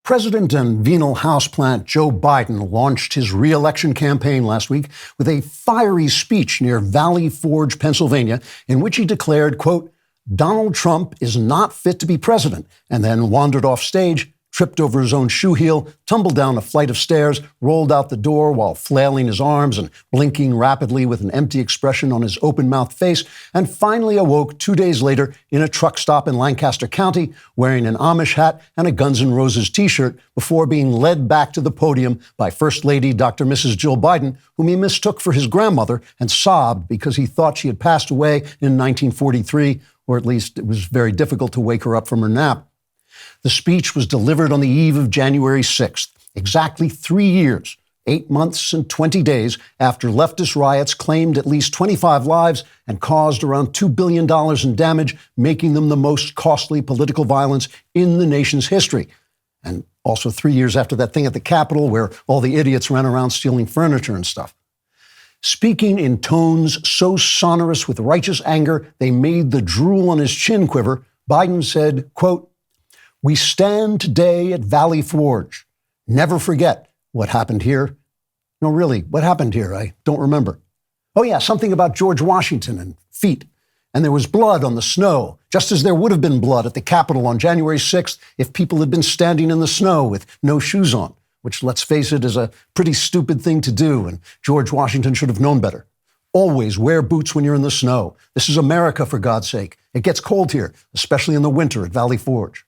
President and venal houseplant Joe Biden launched his re-election campaign last week with a fiery speech near Valley Forge, Pennsylvania, in which he declared, quote, "Donald Trump is not fit to be president," and then wandered off stage, tripped over his own shoe heel, tumbled down a flight of stairs, rolled out the door while flailing his arms and blinking rapidly with an empty expression on his open-mouthed face, and finally awoke 2 days later in a truck stop in Lancaster County wearing an Amish hat and a Guns N' Roses t-shirt before being led back to the podium by First Lady Dr. Mrs. Jill Biden, whom he mistook for his grandmother and sobbed because he thought she had passed away in 1943, or at least it was very difficult to wake her up from her nap. The speech was delivered on the eve of January 6th, exactly 3 years, 8 months and 20 days after leftist riots claimed at least 25 lives and caused around $2 billion in damage, making them the most costly political violence in the nation's history. And also 3 years after that thing at the Capitol where all the idiots ran around stealing furniture and stuff. Speaking in tones so sonorous with righteous anger they made the drool on his chin quiver, Biden said, quote, "We stand today at Valley Forge. Never forget what happened here." No, really, what happened here? I don't remember. Oh yeah, something about George Washington and feet. And there was blood on the snow, just as there would have been blood at the Capitol on January 6th if people had been standing in the snow with no shoes on, which, let's face it, is a pretty stupid thing to do, and George Washington should have known better. Always wear boots when you're in the snow. This is America, for God's sake. It gets cold here, especially in the winter at Valley Forge.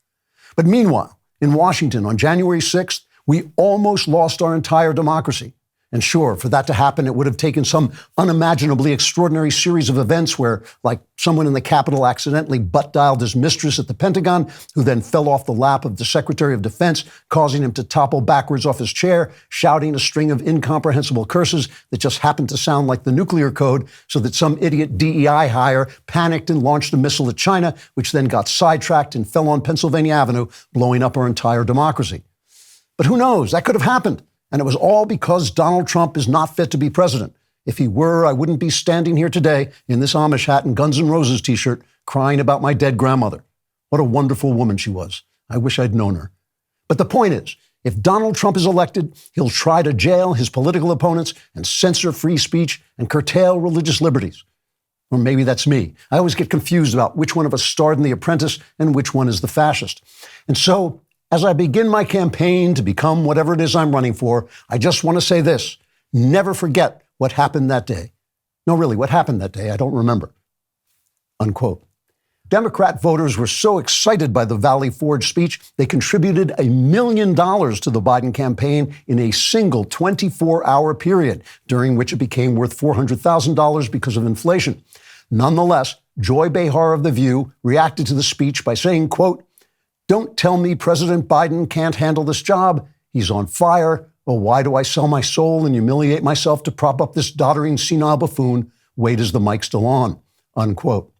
But meanwhile, in Washington on January 6th, we almost lost our entire democracy. And sure, for that to happen, it would have taken some unimaginably extraordinary series of events where, like, someone in the Capitol accidentally butt-dialed his mistress at the Pentagon, who then fell off the lap of the Secretary of Defense, causing him to topple backwards off his chair, shouting a string of incomprehensible curses that just happened to sound like the nuclear code, so that some idiot DEI hire panicked and launched a missile at China, which then got sidetracked and fell on Pennsylvania Avenue, blowing up our entire democracy. But who knows? That could have happened. And it was all because Donald Trump is not fit to be president. If he were, I wouldn't be standing here today in this Amish hat and Guns N' Roses t-shirt crying about my dead grandmother. What a wonderful woman she was. I wish I'd known her. But the point is, if Donald Trump is elected, he'll try to jail his political opponents and censor free speech and curtail religious liberties. Or maybe that's me. I always get confused about which one of us starred in The Apprentice and which one is the fascist. And so, as I begin my campaign to become whatever it is I'm running for, I just want to say this: never forget what happened that day. No, really, what happened that day? I don't remember. Unquote. Democrat voters were so excited by the Valley Forge speech, they contributed $1 million to the Biden campaign in a single 24-hour period, during which it became worth $400,000 because of inflation. Nonetheless, Joy Behar of The View reacted to the speech by saying, quote, "Don't tell me President Biden can't handle this job. He's on fire. Well, why do I sell my soul and humiliate myself to prop up this doddering senile buffoon? Wait, is the mic still on?" Unquote.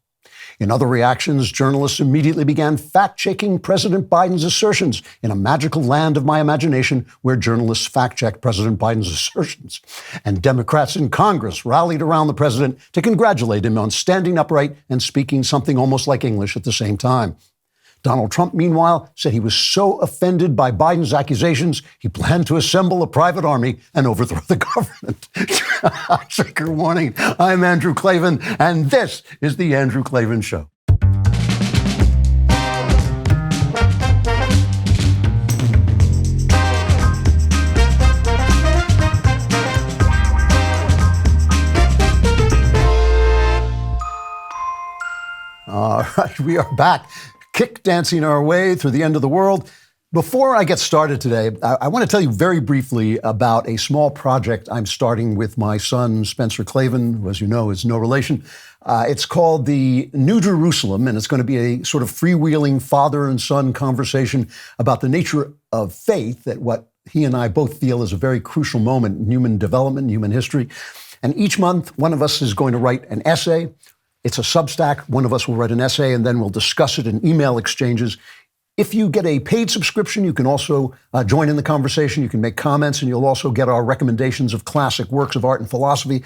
In other reactions, journalists immediately began fact-checking President Biden's assertions in a magical land of my imagination where journalists fact-check President Biden's assertions. And Democrats in Congress rallied around the president to congratulate him on standing upright and speaking something almost like English at the same time. Donald Trump, meanwhile, said he was so offended by Biden's accusations, he planned to assemble a private army and overthrow the government. Trigger warning. I'm Andrew Klavan, and this is The Andrew Klavan Show. All right, we are back, kick dancing our way through the end of the world. Before I get started today, I want to tell you very briefly about a small project I'm starting with my son, Spencer Klavan, who, as you know, is no relation. It's called the New Jerusalem, and it's going to be a sort of freewheeling father and son conversation about the nature of faith at what he and I both feel is a very crucial moment in human development, human history. And each month, one of us is going to write an essay. It's a Substack. One of us will write an essay, and then we'll discuss it in email exchanges. If you get a paid subscription, you can also join in the conversation. You can make comments, and you'll also get our recommendations of classic works of art and philosophy.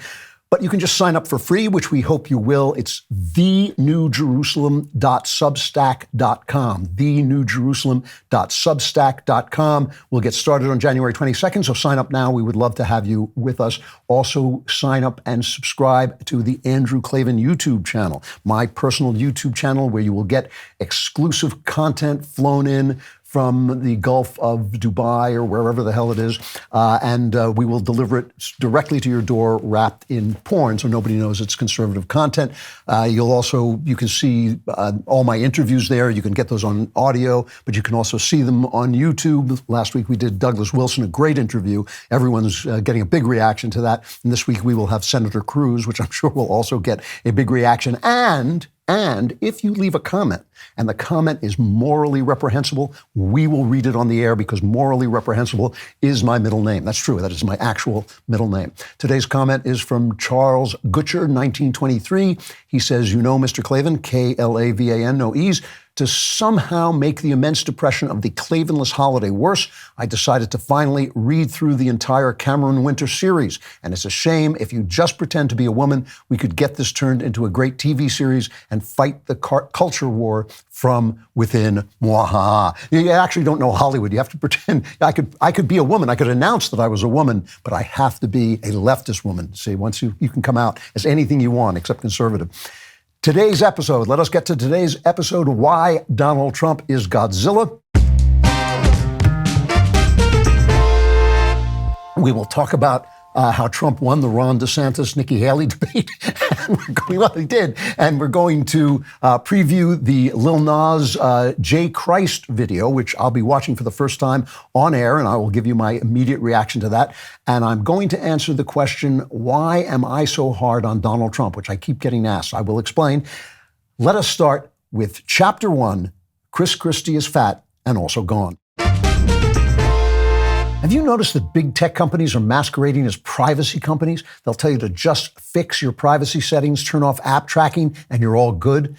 But you can just sign up for free, which we hope you will. It's thenewjerusalem.substack.com, thenewjerusalem.substack.com. We'll get started on January 22nd, so sign up now. We would love to have you with us. Also, sign up and subscribe to the Andrew Klavan YouTube channel, my personal YouTube channel, where you will get exclusive content flown in from the Gulf of Dubai or wherever the hell it is, and we will deliver it directly to your door wrapped in porn so nobody knows it's conservative content. You can see all my interviews there. You can get those on audio, but you can also see them on YouTube. Last week we did Douglas Wilson, a great interview. Everyone's getting a big reaction to that. And this week we will have Senator Cruz, which I'm sure will also get a big reaction. And if you leave a comment, and the comment is morally reprehensible, we will read it on the air because morally reprehensible is my middle name. That's true. That is my actual middle name. Today's comment is from Charles Gutcher, 1923. He says, "You know, Mr. Klavan, Klavan, no E's, to somehow make the immense depression of the Klavanless holiday worse, I decided to finally read through the entire Cameron Winter series. And it's a shame if you just pretend to be a woman, we could get this turned into a great TV series and fight the culture war from within." Mwahaha. You actually don't know Hollywood. You have to pretend. I could be a woman. I could announce that I was a woman, but I have to be a leftist woman. See, once you can come out as anything you want except conservative. Today's episode, let us get to today's episode, Why Donald Trump is Godzilla. We will talk about how Trump won the Ron DeSantis-Nikki Haley debate. Well, he did. And we're going to preview the Lil Nas J. Christ video, which I'll be watching for the first time on air, and I will give you my immediate reaction to that. And I'm going to answer the question, why am I so hard on Donald Trump, which I keep getting asked. I will explain. Let us start with Chapter 1, Chris Christie is fat and also gone. Have you noticed that big tech companies are masquerading as privacy companies? They'll tell you to just fix your privacy settings, turn off app tracking, and you're all good.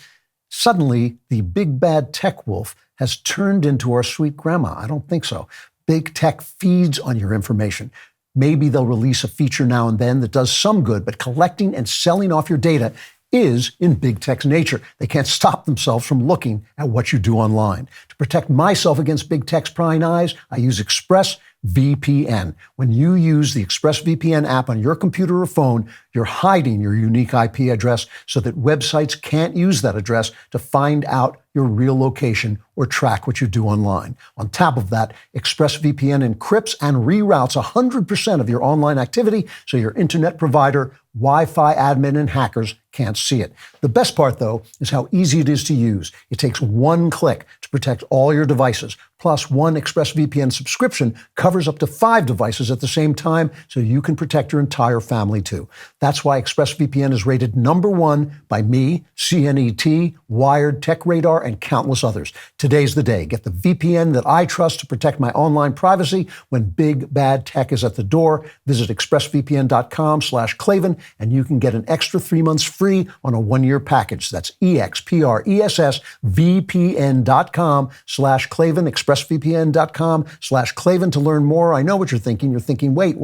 Suddenly, the big bad tech wolf has turned into our sweet grandma. I don't think so. Big tech feeds on your information. Maybe they'll release a feature now and then that does some good, but collecting and selling off your data is in big tech's nature. They can't stop themselves from looking at what you do online. To protect myself against big tech's prying eyes, I use ExpressVPN. When you use the ExpressVPN app on your computer or phone, you're hiding your unique IP address so that websites can't use that address to find out your real location or track what you do online. On top of that, ExpressVPN encrypts and reroutes 100% of your online activity so your internet provider, Wi-Fi admin, and hackers can't see it. The best part, though, is how easy it is to use. It takes one click to protect all your devices. Plus, one ExpressVPN subscription covers up to 5 devices at the same time, so you can protect your entire family, too. That's why ExpressVPN is rated #1 by me, CNET, Wired, Tech Radar, and countless others. Today's the day. Get the VPN that I trust to protect my online privacy when big bad tech is at the door. Visit expressvpn.com/Klavan, and you can get an extra 3 months free on a 1-year package. That's expressvpn.com/Klavan, expressvpn.com/Klavan to learn more. I know what you're thinking. You're thinking, wait.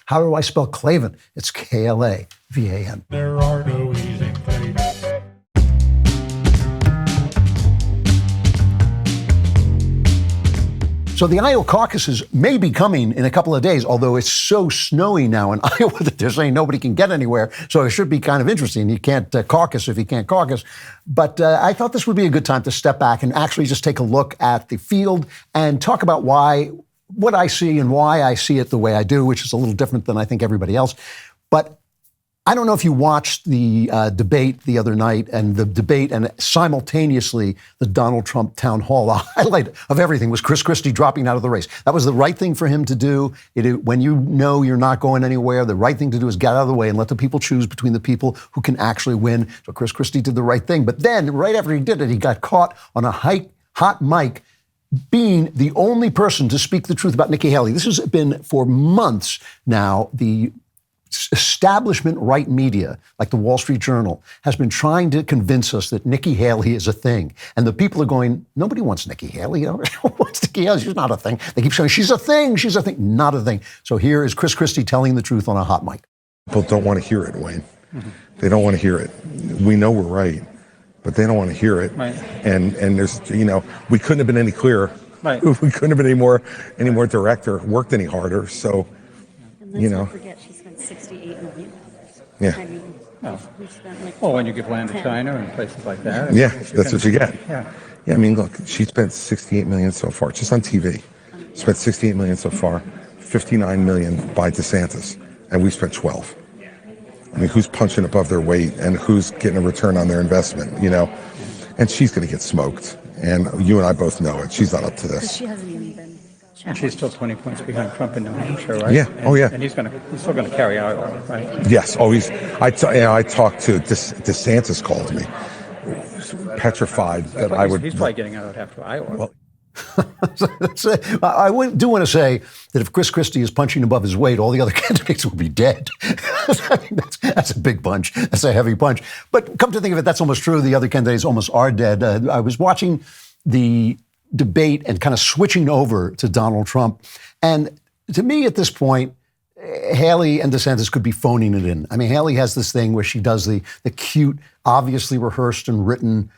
How do I spell Klavan? It's Klavan. There are no easy things. So the Iowa caucuses may be coming in a couple of days, although it's so snowy now in Iowa that they're saying nobody can get anywhere. So it should be kind of interesting. You can't caucus if you can't caucus. But I thought this would be a good time to step back and actually just take a look at the field and talk about what I see and why I see it the way I do, which is a little different than I think everybody else. But I don't know if you watched the debate the other night and simultaneously the Donald Trump town hall. The highlight of everything was Chris Christie dropping out of the race. That was the right thing for him to do. When you know you're not going anywhere, the right thing to do is get out of the way and let the people choose between the people who can actually win. So Chris Christie did the right thing. But then right after he did it, he got caught on a hot mic being the only person to speak the truth about Nikki Haley. This has been for months now. The establishment right media, like the Wall Street Journal, has been trying to convince us that Nikki Haley is a thing. And the people are going, nobody wants Nikki Haley. What's Nikki Haley? She's not a thing. They keep saying, she's a thing, not a thing. So here is Chris Christie telling the truth on a hot mic. People don't want to hear it, Wayne. They don't want to hear it. We know we're right, but they don't want to hear it. Right. And there's, we couldn't have been any clearer. Right. We couldn't have been any more direct or worked any harder. So, And let's not forget she spent $68 million. Yeah. I mean, we spent like Well, when you give land to China and places like that. Yeah, that's what you get. Yeah. Yeah, I mean, look, she spent $68 million so far, just on TV. Spent $68 million so far, $59 million by DeSantis, and we spent 12. I mean, who's punching above their weight and who's getting a return on their investment, And she's going to get smoked, and you and I both know it. She's not up to this. she hasn't even been And challenged. she's still 20 points behind Trump in New Hampshire, right? Yeah. Oh, yeah. And he's still going to carry Iowa, right? Yes, always. I talked to DeSantis called me, petrified that I would. He's probably getting out after Iowa. Well, I do want to say that if Chris Christie is punching above his weight, all the other candidates will be dead. I mean, that's a big punch. That's a heavy punch. But come to think of it, that's almost true. The other candidates almost are dead. I was watching the debate and kind of switching over to Donald Trump. And to me, at this point, Haley and DeSantis could be phoning it in. I mean, Haley has this thing where she does the cute, obviously rehearsed and written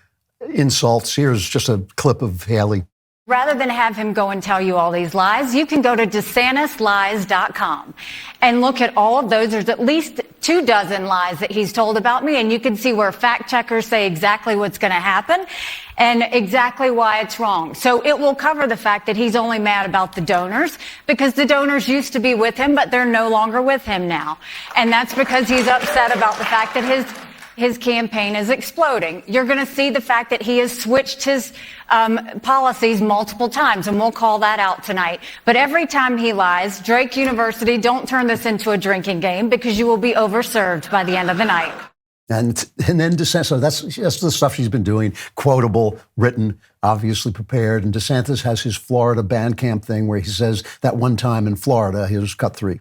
insults. Here's just a clip of Haley. Rather than have him go and tell you all these lies, you can go to DeSantisLies.com and look at all of those. There's at least 24 lies that he's told about me, and you can see where fact checkers say exactly what's going to happen and exactly why it's wrong. So it will cover the fact that he's only mad about the donors because the donors used to be with him, but they're no longer with him now. And that's because he's upset about the fact that his campaign is exploding. You're going to see the fact that he has switched his policies multiple times, and we'll call that out tonight. But every time he lies, Drake University, don't turn this into a drinking game because you will be overserved by the end of the night. And then DeSantis, so that's the stuff she's been doing, quotable, written, obviously prepared. And DeSantis has his Florida band camp thing where he says that one time in Florida, he was cut 3.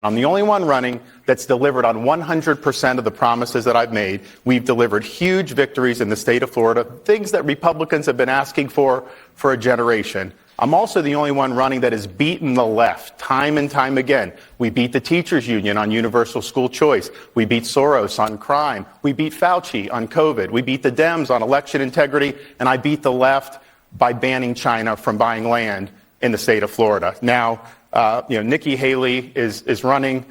I'm the only one running that's delivered on 100% of the promises that I've made. We've delivered huge victories in the state of Florida, things that Republicans have been asking for a generation. I'm also the only one running that has beaten the left time and time again. We beat the teachers union on universal school choice. We beat Soros on crime. We beat Fauci on COVID. We beat the Dems on election integrity. And I beat the left by banning China from buying land in the state of Florida. Now, Nikki Haley is running.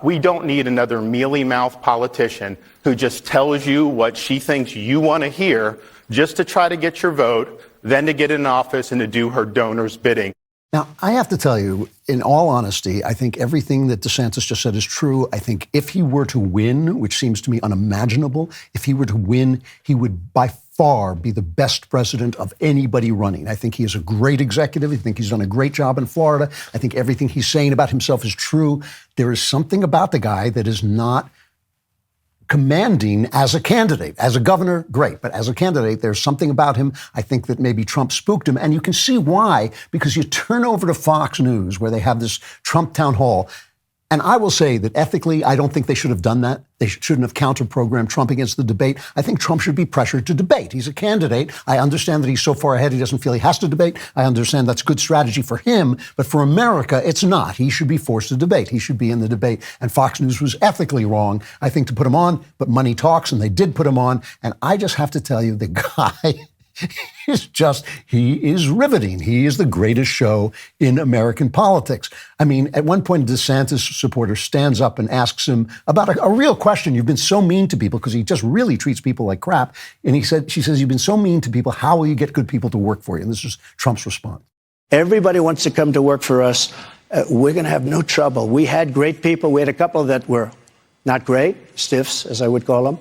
We don't need another mealy-mouthed politician who just tells you what she thinks you want to hear just to try to get your vote, then to get in office and to do her donors' bidding. Now, I have to tell you, in all honesty, I think everything that DeSantis just said is true. I think if he were to win, which seems to me unimaginable, if he were to win, he would by far be the best president of anybody running. I think he is a great executive. I think he's done a great job in Florida. I think everything he's saying about himself is true. There is something about the guy that is not commanding as a candidate. As a governor, great. But as a candidate, there's something about him. I think that maybe Trump spooked him. And you can see why, because you turn over to Fox News where they have this Trump town hall. And I will say that ethically, I don't think they should have done that. They shouldn't have counter-programmed Trump against the debate. I think Trump should be pressured to debate. He's a candidate. I understand that he's so far ahead he doesn't feel he has to debate. I understand that's good strategy for him. But for America, it's not. He should be forced to debate. He should be in the debate. And Fox News was ethically wrong, I think, to put him on. But money talks, and they did put him on. And I just have to tell you, the guy he is riveting. He is the greatest show in American politics. I mean, at one point, a DeSantis supporter stands up and asks him about a real question. You've been so mean to people, because he just really treats people like crap. And she says, you've been so mean to people. How will you get good people to work for you? And this is Trump's response. Everybody wants to come to work for us. We're going to have no trouble. We had great people. We had a couple that were not great, stiffs, as I would call them.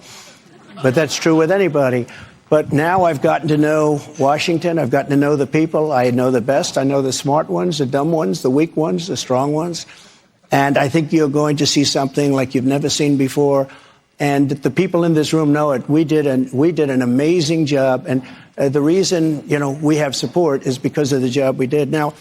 But that's true with anybody. But now I've gotten to know Washington. I've gotten to know the people. I know the best. I know the smart ones, the dumb ones, the weak ones, the strong ones. And I think you're going to see something like you've never seen before. And the people in this room know it. We did an amazing job. And the reason, we have support is because of the job we did. Now,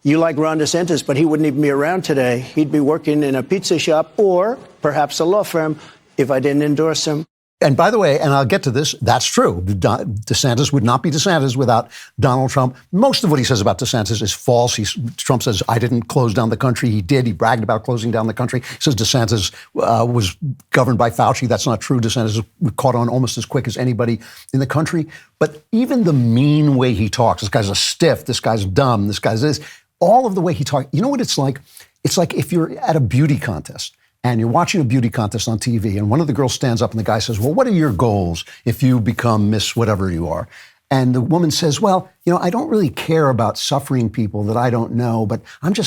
you like Ron DeSantis, but he wouldn't even be around today. He'd be working in a pizza shop or perhaps a law firm if I didn't endorse him. And by the way, and I'll get to this, that's true. DeSantis would not be DeSantis without Donald Trump. Most of what he says about DeSantis is false. Trump says, I didn't close down the country. He did. He bragged about closing down the country. He says DeSantis was governed by Fauci. That's not true. DeSantis caught on almost as quick as anybody in the country. But even the mean way he talks, this guy's a stiff, this guy's dumb, this guy's this, all of the way he talks, you know what it's like? It's like if you're at a beauty contest and you're watching a beauty contest on TV and one of the girls stands up and the guy says, well, what are your goals if you become Miss whatever you are? And the woman says, well, I don't really care about suffering people that I don't know, but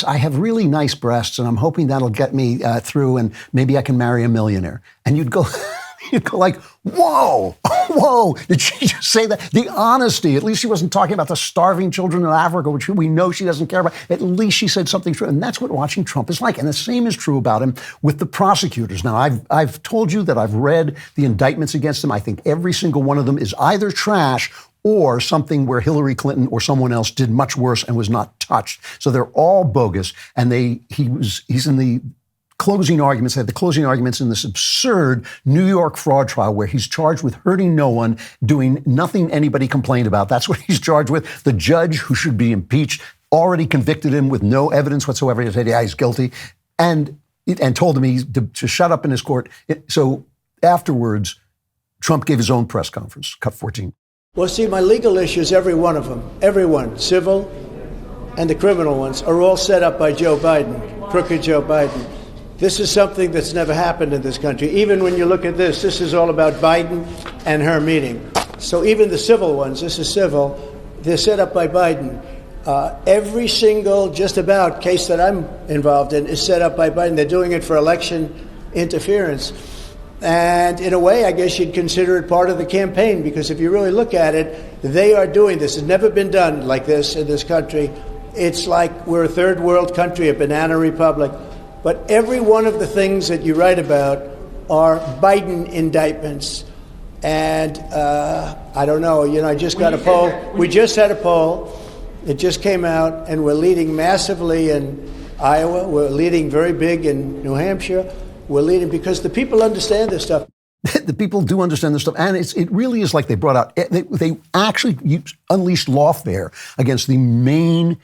I have really nice breasts and I'm hoping that'll get me through and maybe I can marry a millionaire. And you'd go, like, whoa, did she just say that? The honesty, at least she wasn't talking about the starving children in Africa, which we know she doesn't care about. At least she said something true. And that's what watching Trump is like. And the same is true about him with the prosecutors. Now, I've told you that I've read the indictments against him. I think every single one of them is either trash or something where Hillary Clinton or someone else did much worse and was not touched. So they're all bogus. And he's in the closing arguments. They had the closing arguments in this absurd New York fraud trial where he's charged with hurting no one, doing nothing anybody complained about. That's what he's charged with. The judge who should be impeached already convicted him with no evidence whatsoever. He said, yeah, he's guilty, and told him to shut up in his court. So afterwards, Trump gave his own press conference, cut 14. Well, see, my legal issues, every one of them, everyone, civil and the criminal ones, are all set up by Joe Biden, crooked Joe Biden. This is something that's never happened in this country. Even when you look at this is all about Biden and her meeting. So even the civil ones, this is civil, they're set up by Biden. Every single, just about, case that I'm involved in is set up by Biden. They're doing it for election interference. And in a way, I guess you'd consider it part of the campaign, because if you really look at it, they are doing this. It's never been done like this in this country. It's like we're a third world country, a banana republic. But every one of the things that you write about are Biden indictments. And I don't know, I just got a poll. We just had a poll. It just came out, and we're leading massively in Iowa. We're leading very big in New Hampshire. We're leading because the people understand this stuff. The people do understand this stuff. And it really is like they brought out, they actually unleashed lawfare against their main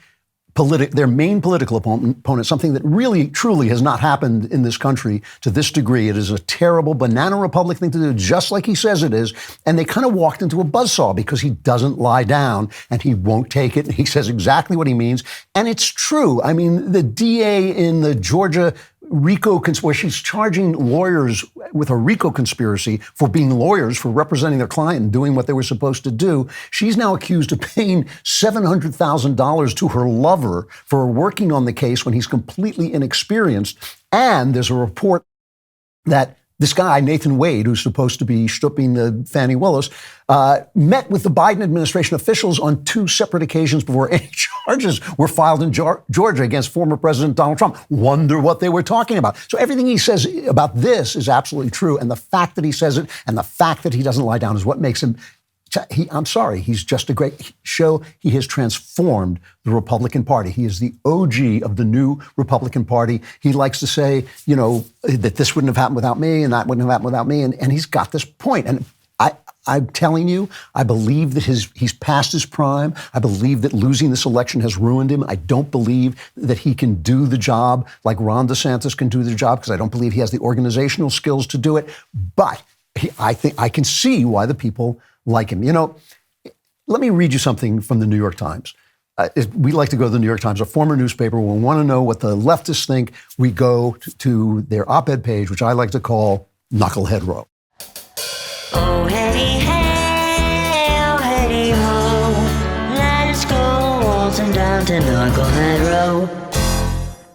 political opponent, something that really, truly has not happened in this country to this degree. It is a terrible banana republic thing to do, just like he says it is. And they kind of walked into a buzzsaw because he doesn't lie down and he won't take it. And he says exactly what he means. And it's true. I mean, the DA in the Georgia RICO where she's charging lawyers with a RICO conspiracy for being lawyers, for representing their client and doing what they were supposed to do. She's now accused of paying $700,000 to her lover for working on the case when he's completely inexperienced. And there's a report that this guy, Nathan Wade, who's supposed to be stooping the Fannie Willis, met with the Biden administration officials on 2 separate occasions before any charges were filed in Georgia against former President Donald Trump. Wonder what they were talking about. So everything he says about this is absolutely true. And the fact that he says it and the fact that he doesn't lie down is what makes him I'm sorry, he's just a great show. He has transformed the Republican Party. He is the OG of the new Republican Party. He likes to say, that this wouldn't have happened without me and that wouldn't have happened without me. And he's got this point. And I'm telling you, I believe that he's past his prime. I believe that losing this election has ruined him. I don't believe that he can do the job like Ron DeSantis can do the job, because I don't believe he has the organizational skills to do it. But I think I can see why the people like him. Let me read you something from the New York Times. We like to go to the New York Times, a former newspaper. When we want to know what the leftists think, we go to their op-ed page, which I like to call Knucklehead Row. Oh, hey, hey, oh, hey, ho, let's go waltzing down to Knucklehead Row.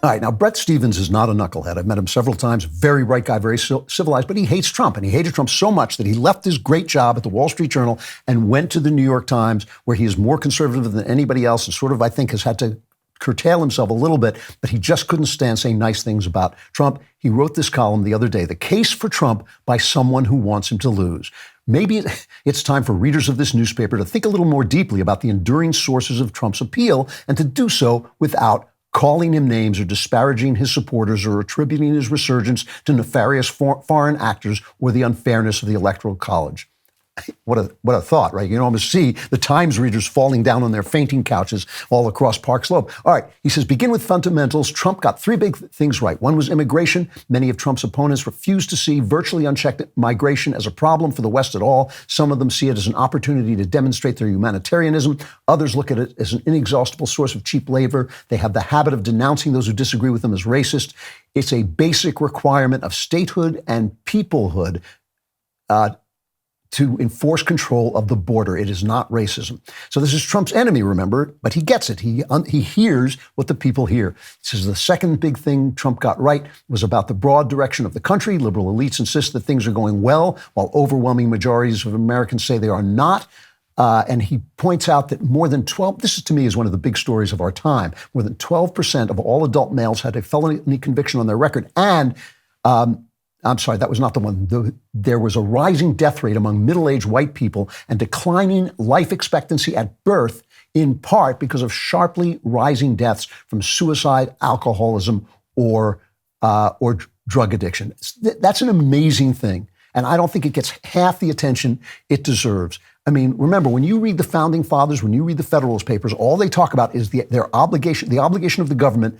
All right, now, Bret Stephens is not a knucklehead. I've met him several times. Very bright guy, very civilized, but he hates Trump. And he hated Trump so much that he left his great job at the Wall Street Journal and went to the New York Times, where he is more conservative than anybody else and sort of, I think, has had to curtail himself a little bit, but he just couldn't stand saying nice things about Trump. He wrote this column the other day, "The Case for Trump by Someone Who Wants Him to Lose." Maybe it's time for readers of this newspaper to think a little more deeply about the enduring sources of Trump's appeal and to do so without calling him names or disparaging his supporters or attributing his resurgence to nefarious foreign actors or the unfairness of the Electoral College. What a thought, right? You can almost see the Times readers falling down on their fainting couches all across Park Slope. All right, he says, begin with fundamentals. Trump got three big things right. One was immigration. Many of Trump's opponents refused to see virtually unchecked migration as a problem for the West at all. Some of them see it as an opportunity to demonstrate their humanitarianism. Others look at it as an inexhaustible source of cheap labor. They have the habit of denouncing those who disagree with them as racist. It's a basic requirement of statehood and peoplehood to enforce control of the border. It is not racism. So this is Trump's enemy, remember, but he gets it. He hears what the people hear. This is the second big thing Trump got right, was about the broad direction of the country. Liberal elites insist that things are going well, while overwhelming majorities of Americans say they are not. And he points out that more than 12, this to me is one of the big stories of our time, more than 12% of all adult males had a felony conviction on their record. And I'm sorry, that was not the one. There was a rising death rate among middle-aged white people and declining life expectancy at birth, in part because of sharply rising deaths from suicide, alcoholism, or drug addiction. That's an amazing thing. And I don't think it gets half the attention it deserves. I mean, remember, when you read the Founding Fathers, when you read the Federalist Papers, all they talk about is their obligation, the obligation of the government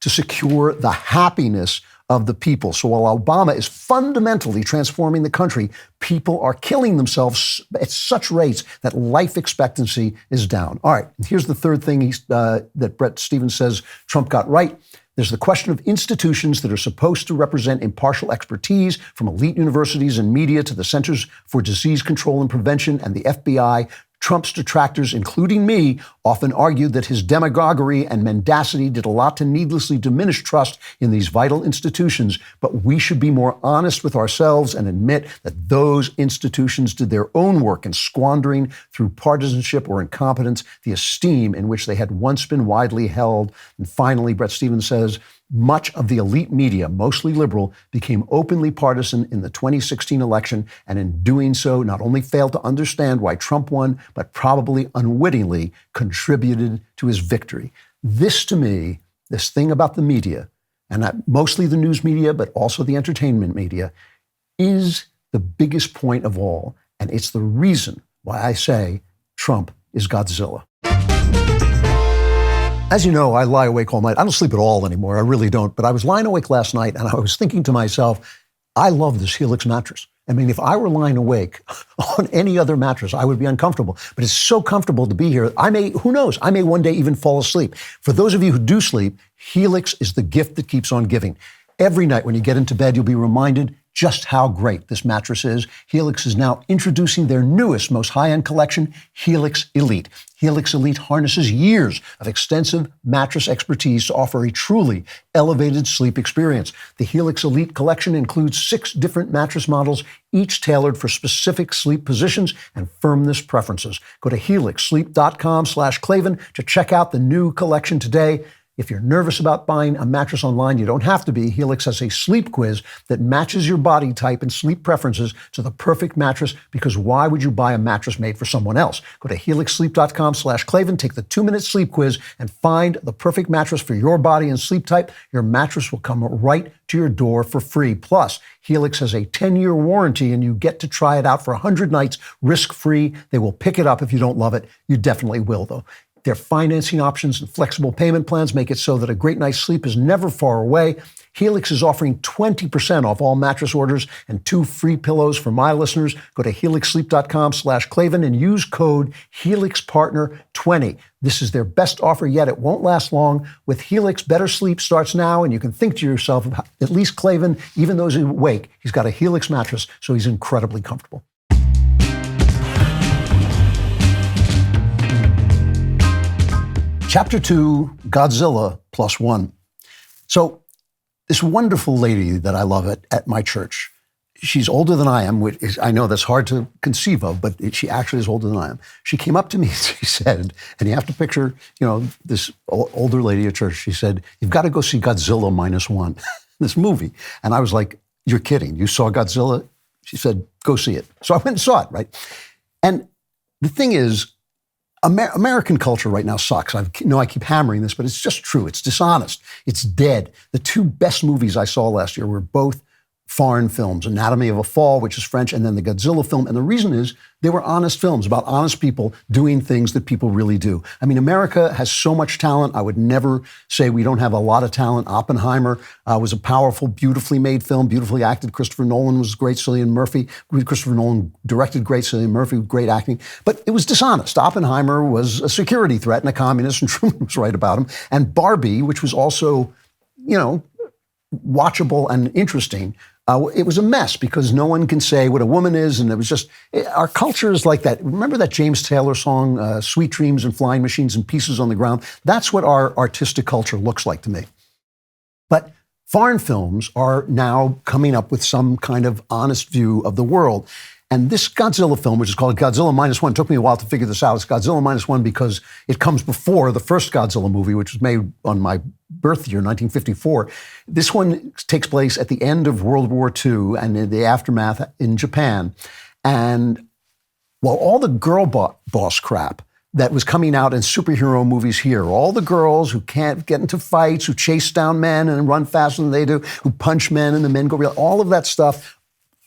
to secure the happiness of the people. So while Obama is fundamentally transforming the country, people are killing themselves at such rates that life expectancy is down. All right, here's the third thing that Bret Stephens says Trump got right. There's the question of institutions that are supposed to represent impartial expertise, from elite universities and media to the Centers for Disease Control and Prevention and the FBI. Trump's detractors, including me, often argued that his demagoguery and mendacity did a lot to needlessly diminish trust in these vital institutions, but we should be more honest with ourselves and admit that those institutions did their own work in squandering, through partisanship or incompetence, the esteem in which they had once been widely held. And finally, Bret Stephens says, much of the elite media, mostly liberal, became openly partisan in the 2016 election, and in doing so, not only failed to understand why Trump won, but probably unwittingly contributed to his victory. This, to me, this thing about the media, and mostly the news media, but also the entertainment media, is the biggest point of all. And it's the reason why I say Trump is Godzilla. As you know, I lie awake all night. I don't sleep at all anymore. I really don't. But I was lying awake last night, and I was thinking to myself, I love this Helix mattress. I mean, if I were lying awake on any other mattress, I would be uncomfortable. But it's so comfortable to be here. Who knows? I may one day even fall asleep. For those of you who do sleep, Helix is the gift that keeps on giving. Every night when you get into bed, you'll be reminded just how great this mattress is. Helix is now introducing their newest, most high-end collection, Helix Elite. Helix Elite harnesses years of extensive mattress expertise to offer a truly elevated sleep experience. The Helix Elite collection includes 6 different mattress models, each tailored for specific sleep positions and firmness preferences. Go to helixsleep.com/Klavan to check out the new collection today. If you're nervous about buying a mattress online, you don't have to be. Helix has a sleep quiz that matches your body type and sleep preferences to the perfect mattress, because why would you buy a mattress made for someone else? Go to helixsleep.com/Klavan, take the 2-minute sleep quiz, and find the perfect mattress for your body and sleep type. Your mattress will come right to your door for free. Plus, Helix has a 10-year warranty, and you get to try it out for 100 nights risk-free. They will pick it up if you don't love it. You definitely will, though. Their financing options and flexible payment plans make it so that a great night's sleep is never far away. Helix is offering 20% off all mattress orders and 2 free pillows for my listeners. Go to helixsleep.com/Klavan and use code HelixPartner20. This is their best offer yet. It won't last long. With Helix, better sleep starts now, and you can think to yourself, at least Klavan, even though he's awake, he's got a Helix mattress, so he's incredibly comfortable. Chapter 2, Godzilla +1. So this wonderful lady that I love at my church, she's older than I am, which is, I know that's hard to conceive of, but she actually is older than I am. She came up to me and she said, and you have to picture, this older lady at church, she said, you've got to go see Godzilla -1, this movie. And I was like, you're kidding. You saw Godzilla? She said, go see it. So I went and saw it, right? And the thing is, American culture right now sucks. I know I keep hammering this, but it's just true. It's dishonest. It's dead. The two best movies I saw last year were both foreign films, Anatomy of a Fall, which is French, and then the Godzilla film. And the reason is they were honest films about honest people doing things that people really do. I mean, America has so much talent. I would never say we don't have a lot of talent. Oppenheimer was a powerful, beautifully made film, beautifully acted. Christopher Nolan was great. Christopher Nolan directed great. Cillian Murphy, great acting. But it was dishonest. Oppenheimer was a security threat and a communist, and Truman was right about him. And Barbie, which was also, watchable and interesting, it was a mess because no one can say what a woman is, and it was just, our culture is like that. Remember that James Taylor song, Sweet Dreams and Flying Machines and Pieces on the Ground? That's what our artistic culture looks like to me. But foreign films are now coming up with some kind of honest view of the world. And this Godzilla film, which is called Godzilla -1, took me a while to figure this out. It's Godzilla -1 because it comes before the first Godzilla movie, which was made on my birth year, 1954. This one takes place at the end of World War II and in the aftermath in Japan. And while all the girl boss crap that was coming out in superhero movies here, all the girls who can't get into fights, who chase down men and run faster than they do, who punch men and the men go real, all of that stuff,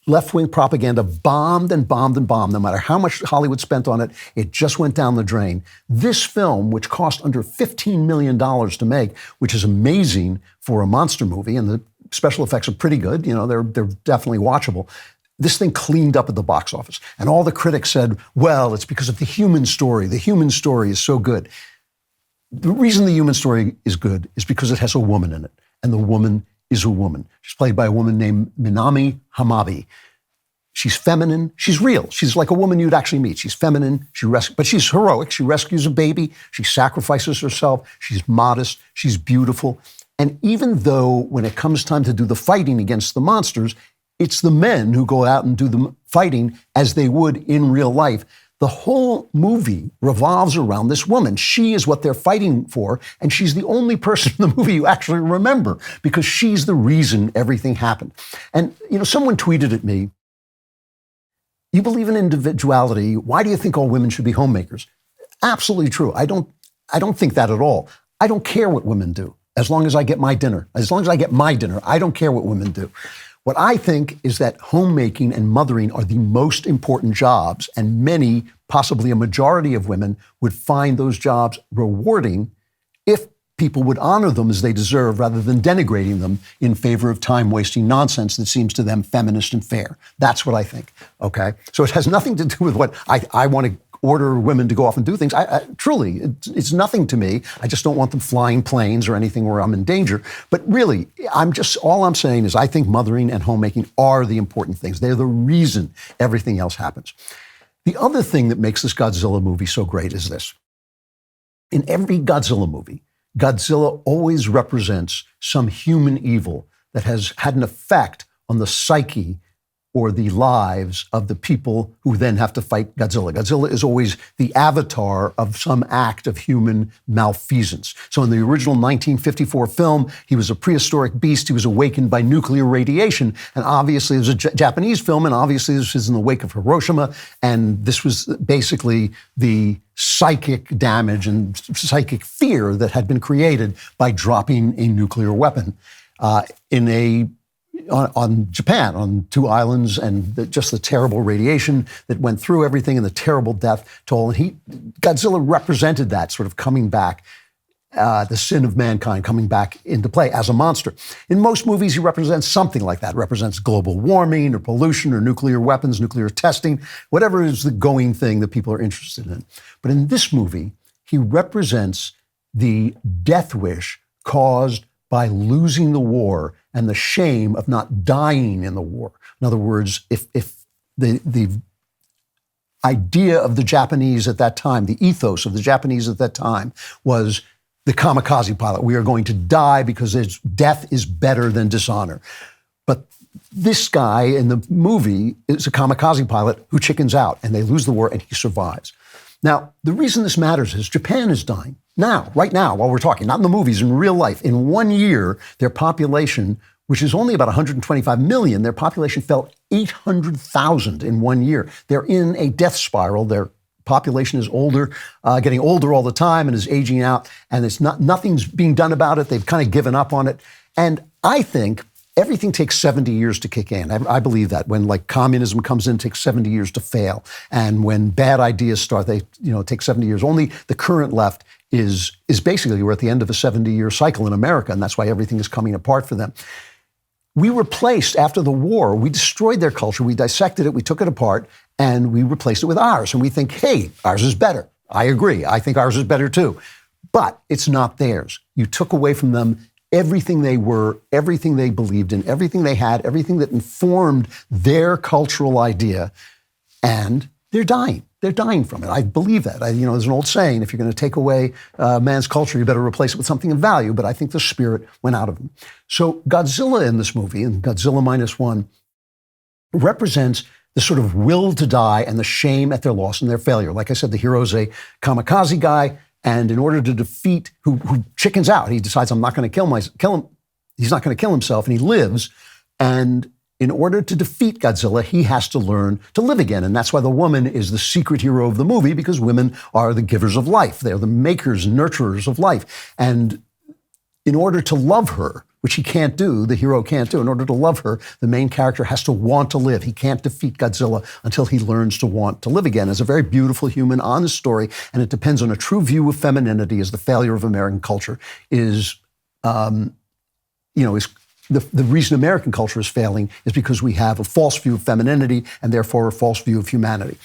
left-wing propaganda bombed and bombed and bombed. No matter how much Hollywood spent on it, it just went down the drain. This film, which cost under $15 million to make, which is amazing for a monster movie, and the special effects are pretty good, they're definitely watchable. This thing cleaned up at the box office. And all the critics said, well, it's because of the human story. The human story is so good. The reason the human story is good is because it has a woman in it, and the woman is a woman. She's played by a woman named Minami Hamabi. She's feminine. She's real. She's like a woman you'd actually meet. She's feminine. But she's heroic. She rescues a baby. She sacrifices herself. She's modest. She's beautiful. And even though when it comes time to do the fighting against the monsters, it's the men who go out and do the fighting as they would in real life, the whole movie revolves around this woman. She is what they're fighting for, and she's the only person in the movie you actually remember because she's the reason everything happened. And, someone tweeted at me, you believe in individuality, why do you think all women should be homemakers? Absolutely true. I don't think that at all. I don't care what women do as long as I get my dinner. As long as I get my dinner, I don't care what women do. What I think is that homemaking and mothering are the most important jobs, and many, possibly a majority of women, would find those jobs rewarding if people would honor them as they deserve rather than denigrating them in favor of time-wasting nonsense that seems to them feminist and fair. That's what I think, okay? So it has nothing to do with what I want to order women to go off and do things. Truly, it's nothing to me. I just don't want them flying planes or anything where I'm in danger. But really, all I'm saying is I think mothering and homemaking are the important things. They're the reason everything else happens. The other thing that makes this Godzilla movie so great is this. In every Godzilla movie, Godzilla always represents some human evil that has had an effect on the psyche or the lives of the people who then have to fight Godzilla. Godzilla is always the avatar of some act of human malfeasance. So in the original 1954 film, he was a prehistoric beast. He was awakened by nuclear radiation. And obviously, it was a Japanese film, and obviously this is in the wake of Hiroshima. And this was basically the psychic damage and psychic fear that had been created by dropping a nuclear weapon on Japan, on 2 islands, and just the terrible radiation that went through everything and the terrible death toll. And Godzilla represented that sort of coming back, the sin of mankind coming back into play as a monster. In most movies, he represents something like that. Represents global warming or pollution or nuclear weapons, nuclear testing, whatever is the going thing that people are interested in. But in this movie, he represents the death wish caused by losing the war and the shame of not dying in the war. In other words, if the idea of the Japanese at that time, the ethos of the Japanese at that time was the kamikaze pilot. We are going to die because death is better than dishonor. But this guy in the movie is a kamikaze pilot who chickens out, and they lose the war and he survives. Now, the reason this matters is Japan is dying. Now, right now, while we're talking, not in the movies, in real life. In 1 year, their population, which is only about 125 million, their population fell 800,000 in 1 year. They're in a death spiral. They're population is older, getting older all the time and is aging out, and nothing's being done about it. They've kind of given up on it. And I think everything takes 70 years to kick in. I believe that. When like communism comes in, it takes 70 years to fail. And when bad ideas start, it takes 70 years. Only the current left is basically, we're at the end of a 70-year cycle in America, and that's why everything is coming apart for them. We replaced, after the war, we destroyed their culture, we dissected it, we took it apart, and we replaced it with ours. And we think, hey, ours is better. I agree. I think ours is better too. But it's not theirs. You took away from them everything they were, everything they believed in, everything they had, everything that informed their cultural idea, and they're dying. They're dying from it. I believe that. There's an old saying, if you're going to take away man's culture, you better replace it with something of value, but I think the spirit went out of him. So Godzilla in this movie, and Godzilla -1, represents the sort of will to die and the shame at their loss and their failure. Like I said, the hero's a kamikaze guy, and in order to defeat, who chickens out, he decides, I'm not going to kill him. He's not going to kill himself, and he lives. And in order to defeat Godzilla, he has to learn to live again. And that's why the woman is the secret hero of the movie, because women are the givers of life. They're the makers, nurturers of life. And in order to love her, which he can't do, the hero can't do, in order to love her, the main character has to want to live. He can't defeat Godzilla until he learns to want to live again. It's a very beautiful, human, honest story, and it depends on a true view of femininity as the failure of American culture is the reason American culture is failing is because we have a false view of femininity and therefore a false view of humanity.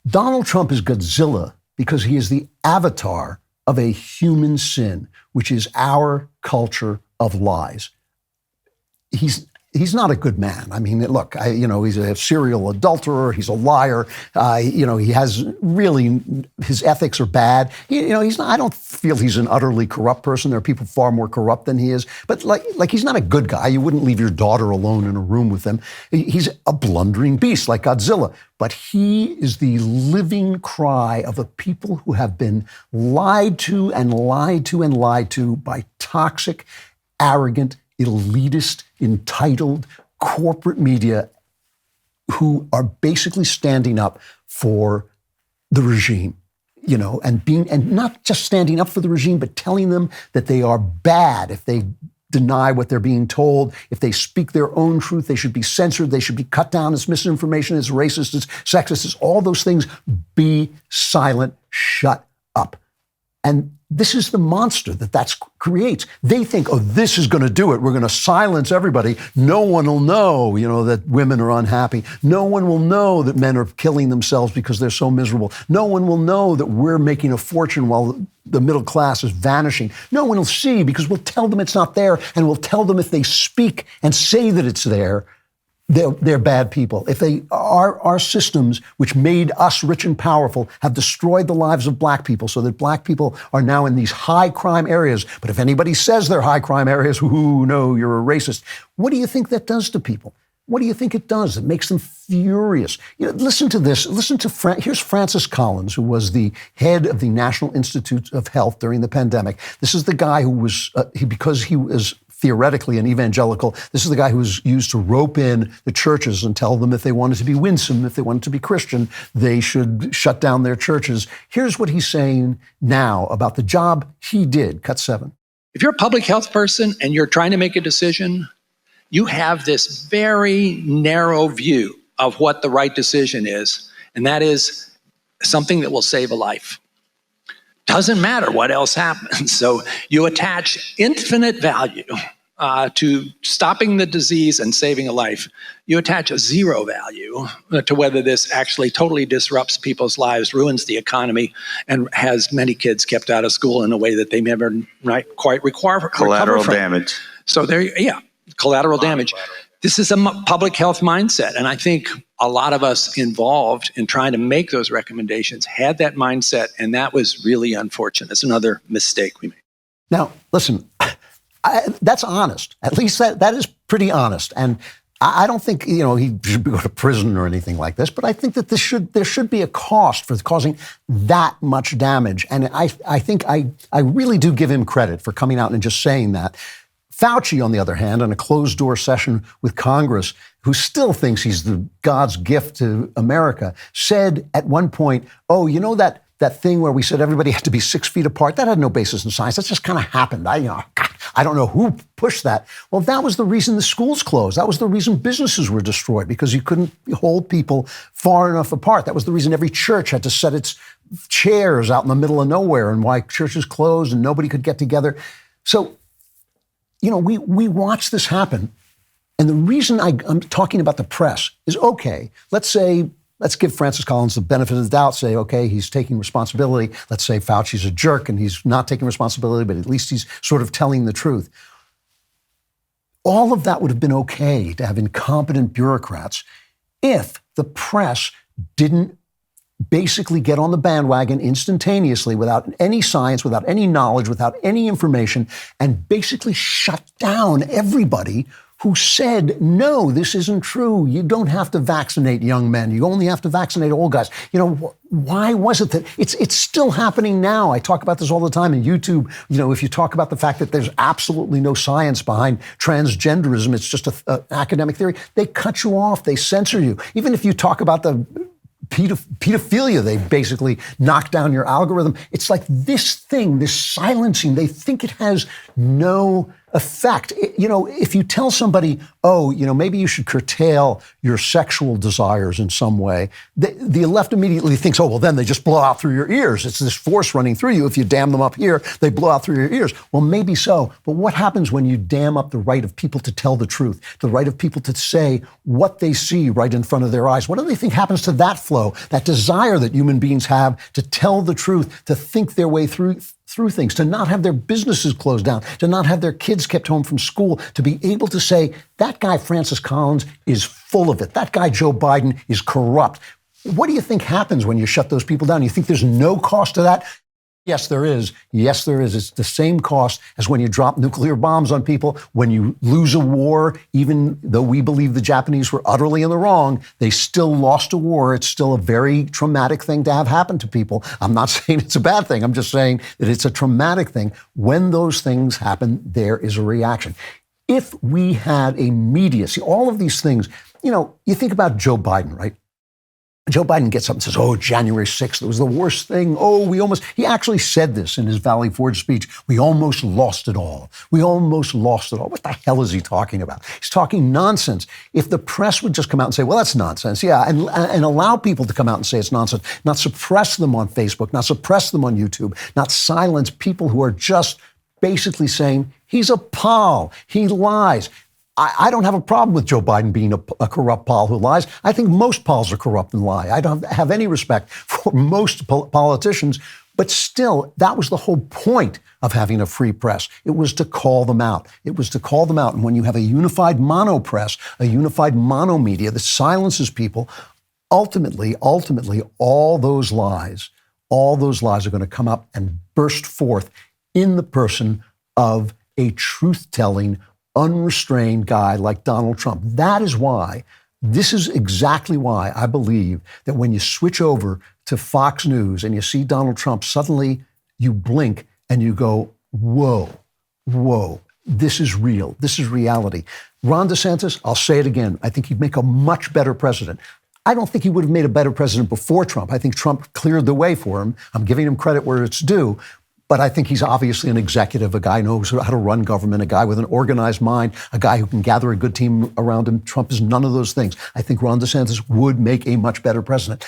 Donald Trump is Godzilla because he is the avatar of a human sin, which is our culture of lies. He's not a good man. I mean, look, he's a serial adulterer. He's a liar. He has really, his ethics are bad. He's not, I don't feel he's an utterly corrupt person. There are people far more corrupt than he is. But like he's not a good guy. You wouldn't leave your daughter alone in a room with him. He's a blundering beast like Godzilla. But he is the living cry of a people who have been lied to and lied to and lied to by toxic, arrogant, elitist, entitled corporate media who are basically standing up for the regime, and not just standing up for the regime, but telling them that they are bad if they deny what they're being told. If they speak their own truth, they should be censored. They should be cut down as misinformation, as racist, as sexist, as all those things. Be silent. Shut up. And this is the monster that creates. They think, oh, this is going to do it. We're going to silence everybody. No one will know, that women are unhappy. No one will know that men are killing themselves because they're so miserable. No one will know that we're making a fortune while the middle class is vanishing. No one will see because we'll tell them it's not there, and we'll tell them if they speak and say that it's there, they're bad people. If our systems, which made us rich and powerful, have destroyed the lives of black people so that black people are now in these high crime areas. But if anybody says they're high crime areas, no, you're a racist. What do you think that does to people? What do you think it does? It makes them furious. Listen to this. Here's Francis Collins, who was the head of the National Institute of Health during the pandemic. This is the guy who was, because he was theoretically an evangelical, this is the guy who was used to rope in the churches and tell them if they wanted to be winsome, if they wanted to be Christian, they should shut down their churches. Here's what he's saying now about the job he did. Cut 7. If you're a public health person and you're trying to make a decision, you have this very narrow view of what the right decision is, and that is something that will save a life. Doesn't matter what else happens. So you attach infinite value to stopping the disease and saving a life. You attach a zero value to whether this actually totally disrupts people's lives, ruins the economy, and has many kids kept out of school in a way that they never quite recover collateral from. Damage. So collateral damage. This is a public health mindset, and I think a lot of us involved in trying to make those recommendations had that mindset, and that was really unfortunate. It's another mistake we made. Now, listen, that's honest. At least that is pretty honest. And I don't think, he should go to prison or anything like this, but I think that there should be a cost for causing that much damage. And I think I really do give him credit for coming out and just saying that. Fauci, on the other hand, in a closed-door session with Congress, who still thinks he's God's gift to America, said at one point, oh, you know that thing where we said everybody had to be 6 feet apart? That had no basis in science. That just kind of happened. I don't know who pushed that. Well, that was the reason the schools closed. That was the reason businesses were destroyed, because you couldn't hold people far enough apart. That was the reason every church had to set its chairs out in the middle of nowhere, and why churches closed and nobody could get together. So, we watch this happen. And the reason I'm talking about the press is, okay, let's give Francis Collins the benefit of the doubt, say, okay, he's taking responsibility. Let's say Fauci's a jerk and he's not taking responsibility, but at least he's sort of telling the truth. All of that would have been okay to have incompetent bureaucrats if the press didn't basically get on the bandwagon instantaneously, without any science, without any knowledge, without any information, and basically shut down everybody who said, no, this isn't true. You don't have to vaccinate young men. You only have to vaccinate old guys. Why was it that it's still happening now? I talk about this all the time in YouTube. If you talk about the fact that there's absolutely no science behind transgenderism, it's just an academic theory, they cut you off, they censor you. Even if you talk about the pedophilia, they basically knock down your algorithm. It's like this thing, this silencing, they think it has no effect. If you tell somebody, oh, maybe you should curtail your sexual desires in some way, the left immediately thinks, oh, well, then they just blow out through your ears. It's this force running through you. If you dam them up here, they blow out through your ears. Well, maybe so. But what happens when you dam up the right of people to tell the truth, the right of people to say what they see right in front of their eyes? What do they think happens to that flow, that desire that human beings have to tell the truth, to think their way through things, to not have their businesses closed down, to not have their kids kept home from school, to be able to say, that guy Francis Collins is full of it. That guy Joe Biden is corrupt. What do you think happens when you shut those people down? You think there's no cost to that? Yes, there is. Yes, there is. It's the same cost as when you drop nuclear bombs on people. When you lose a war, even though we believe the Japanese were utterly in the wrong, they still lost a war. It's still a very traumatic thing to have happen to people. I'm not saying it's a bad thing. I'm just saying that it's a traumatic thing. When those things happen, there is a reaction. If we had a media, see, all of these things, you think about Joe Biden, right? Joe Biden gets up and says, oh, January 6th, it was the worst thing. Oh, he actually said this in his Valley Forge speech. We almost lost it all. We almost lost it all. What the hell is he talking about? He's talking nonsense. If the press would just come out and say, well, that's nonsense. Yeah. And allow people to come out and say it's nonsense, not suppress them on Facebook, not suppress them on YouTube, not silence people who are just basically saying he's a pol, he lies. I don't have a problem with Joe Biden being a corrupt pol who lies. I think most pols are corrupt and lie. I don't have any respect for most politicians, but still, that was the whole point of having a free press. It was to call them out. It was to call them out. And when you have a unified mono press, a unified mono media that silences people, ultimately, all those lies are going to come up and burst forth in the person of a truth-telling, unrestrained guy like Donald Trump. This is exactly why I believe that when you switch over to Fox News and you see Donald Trump, suddenly you blink and you go, whoa, this is real. This is reality. Ron DeSantis, I'll say it again, I think he'd make a much better president. I don't think he would have made a better president before Trump. I think Trump cleared the way for him. I'm giving him credit where it's due. But I think he's obviously an executive, a guy who knows how to run government, a guy with an organized mind, a guy who can gather a good team around him. Trump is none of those things. I think Ron DeSantis would make a much better president.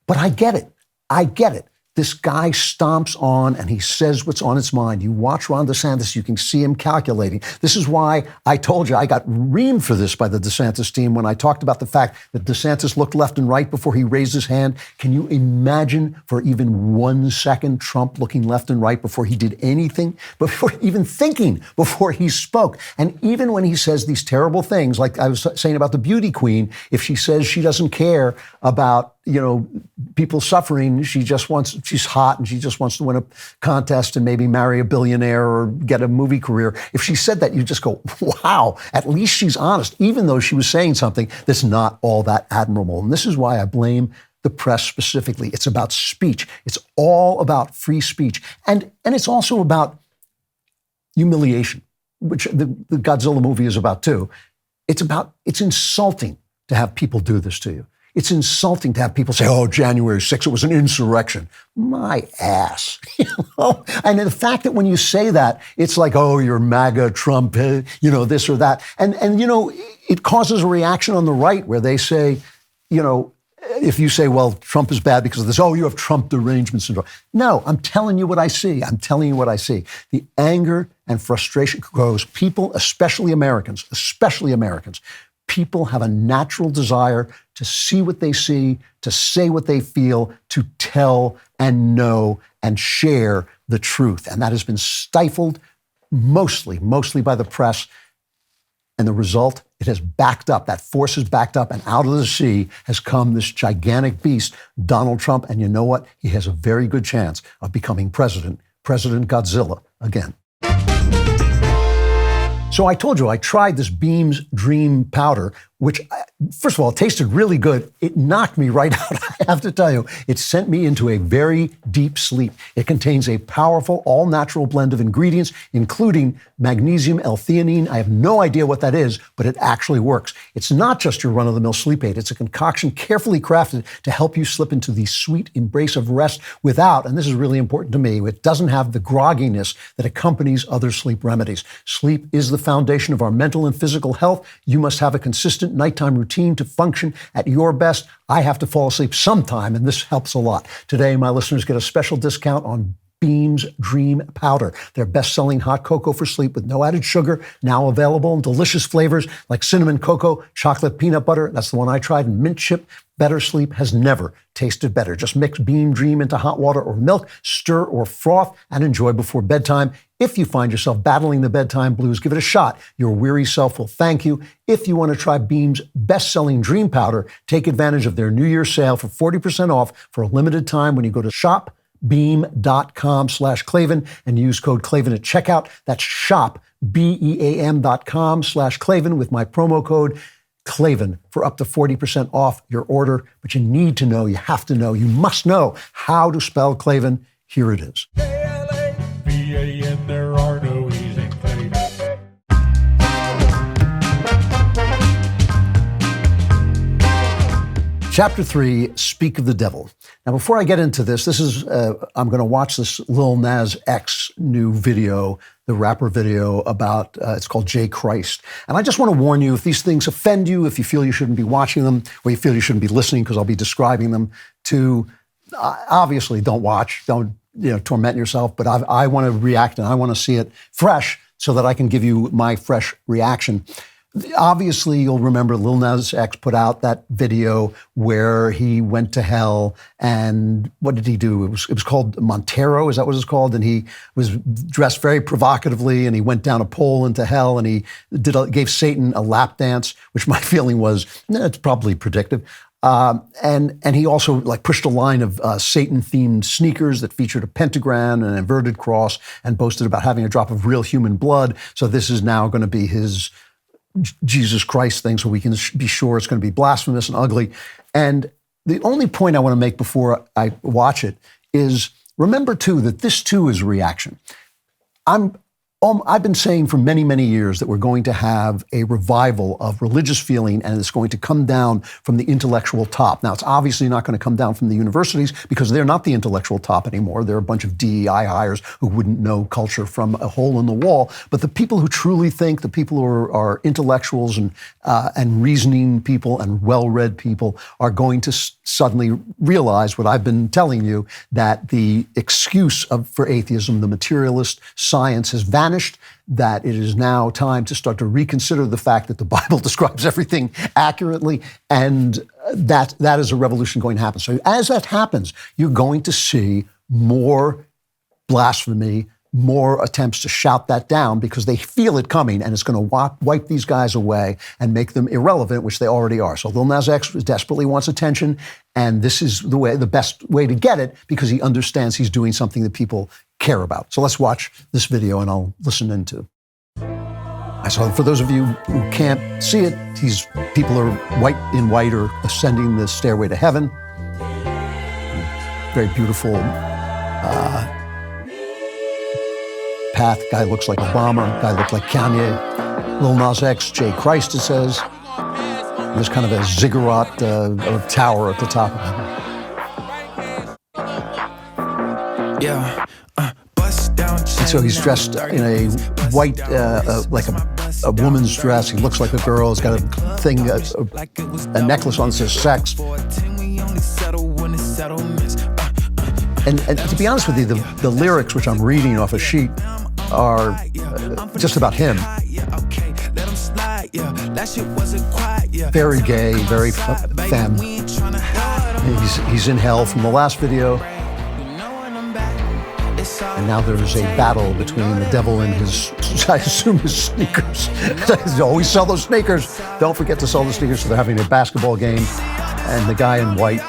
But I get it. This guy stomps on and he says what's on his mind. You watch Ron DeSantis, you can see him calculating. This is why I told you I got reamed for this by the DeSantis team when I talked about the fact that DeSantis looked left and right before he raised his hand. Can you imagine for even 1 second Trump looking left and right before he did anything, before even thinking, before he spoke? And even when he says these terrible things, like I was saying about the beauty queen, if she says she doesn't care about people suffering, she's hot and she just wants to win a contest and maybe marry a billionaire or get a movie career. If she said that, you just go, wow, at least she's honest, even though she was saying something that's not all that admirable. And this is why I blame the press specifically. It's about speech. It's all about free speech. And it's also about humiliation. which the Godzilla movie is about too. It's insulting to have people do this to you. It's insulting to have people say, oh, January 6th, it was an insurrection. My ass. And the fact that when you say that, it's like, oh, you're MAGA, Trump, this or that. And it causes a reaction on the right where they say, if you say, well, Trump is bad because of this, oh, you have Trump derangement syndrome. No, I'm telling you what I see. The anger and frustration grows. People, especially Americans, people have a natural desire to see what they see, to say what they feel, to tell and know and share the truth. And that has been stifled mostly by the press. And the result, it has backed up. That force has backed up, and out of the sea has come this gigantic beast, Donald Trump. And you know what? He has a very good chance of becoming President Godzilla again. So I told you I tried this Beams Dream powder, which, first of all, it tasted really good. It knocked me right out, I have to tell you. It sent me into a very deep sleep. It contains a powerful, all-natural blend of ingredients, including magnesium L-theanine. I have no idea what that is, but it actually works. It's not just your run-of-the-mill sleep aid. It's a concoction carefully crafted to help you slip into the sweet embrace of rest without, and this is really important to me, it doesn't have the grogginess that accompanies other sleep remedies. Sleep is the foundation of our mental and physical health. You must have a consistent nighttime routine to function at your best. I have to fall asleep sometime, and this helps a lot. Today, my listeners get a special discount on Beams Dream Powder, their best-selling hot cocoa for sleep with no added sugar, now available in delicious flavors like cinnamon cocoa, chocolate peanut butter. That's the one I tried, and mint chip. Better sleep has never tasted better. Just mix Beam Dream into hot water or milk, stir or froth, and enjoy before bedtime. If you find yourself battling the bedtime blues, give it a shot. Your weary self will thank you. If you want to try Beam's best-selling Dream Powder, take advantage of their New Year's sale for 40% off for a limited time when you go to shopbeam.com/Klavan and use code Klavan at checkout. That's shopbeam.com/Klavan with my promo code Klavan for up to 40% off your order. But you need to know, you have to know, you must know how to spell Klavan. Here it is. K-L-A-V-A-N, there are no E's in Klavan. Chapter 3, Speak of the Devil. Now, before I get into this is, I'm going to watch this Lil Nas X new video, the rapper video about, it's called J. Christ. And I just want to warn you, if these things offend you, if you feel you shouldn't be watching them, or you feel you shouldn't be listening because I'll be describing them, to obviously don't watch, don't torment yourself, but I want to react and I want to see it fresh so that I can give you my fresh reaction. Obviously, you'll remember Lil Nas X put out that video where he went to hell, and what did he do? It was called Montero, is that what it's called? And he was dressed very provocatively, and he went down a pole into hell, and he gave Satan a lap dance, which my feeling was, it's probably predictive. And he also pushed a line of Satan-themed sneakers that featured a pentagram and an inverted cross, and boasted about having a drop of real human blood. So this is now going to be his Jesus Christ thing, so we can be sure it's going to be blasphemous and ugly. And the only point I want to make before I watch it is, remember too that this too is reaction. I've been saying for many, many years that we're going to have a revival of religious feeling, and it's going to come down from the intellectual top. Now, it's obviously not going to come down from the universities because they're not the intellectual top anymore. They're a bunch of DEI hires who wouldn't know culture from a hole in the wall. But the people who truly think, the people who are intellectuals and reasoning people and well-read people are going to suddenly realize what I've been telling you, that the excuse for atheism, the materialist science, has vanished, that it is now time to start to reconsider the fact that the Bible describes everything accurately, and that is a revolution going to happen. So as that happens, you're going to see more blasphemy, more attempts to shout that down because they feel it coming, and it's going to wipe these guys away and make them irrelevant, which they already are. So Lil Nas X desperately wants attention, and this is the best way to get it, because he understands he's doing something that people care about. So let's watch this video and I'll listen into. So for those of you who can't see it, these people are in white are ascending the stairway to heaven. Very beautiful path. Guy looks like Obama. Guy looked like Kanye. Lil Nas X, Jay Christ, it says. There's kind of a ziggurat tower at the top of it. Yeah. And so he's dressed in a white, like a woman's dress. He looks like a girl. He's got a thing, a necklace on that says sex. And to be honest with you, the lyrics, which I'm reading off a sheet, are just about him. Very gay, very femme. He's in hell from the last video. And now there's a battle between the devil and his, I assume, his sneakers. They always sell those sneakers. Don't forget to sell the sneakers. So they're having a basketball game, and the guy in white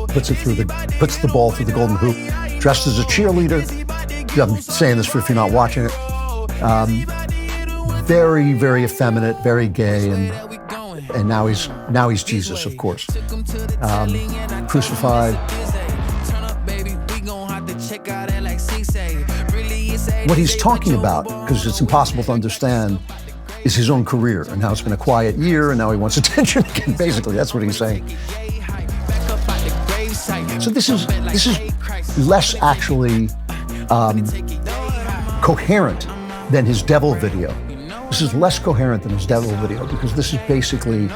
puts the ball through the golden hoop, dressed as a cheerleader. I'm saying this if you're not watching it. Very, very effeminate, very gay, and now he's Jesus, of course, crucified. What he's talking about, because it's impossible to understand, is his own career and how it's been a quiet year and now he wants attention again. Basically, that's what he's saying. So this is less actually coherent than his devil video. This is less coherent than his devil video because this is basically,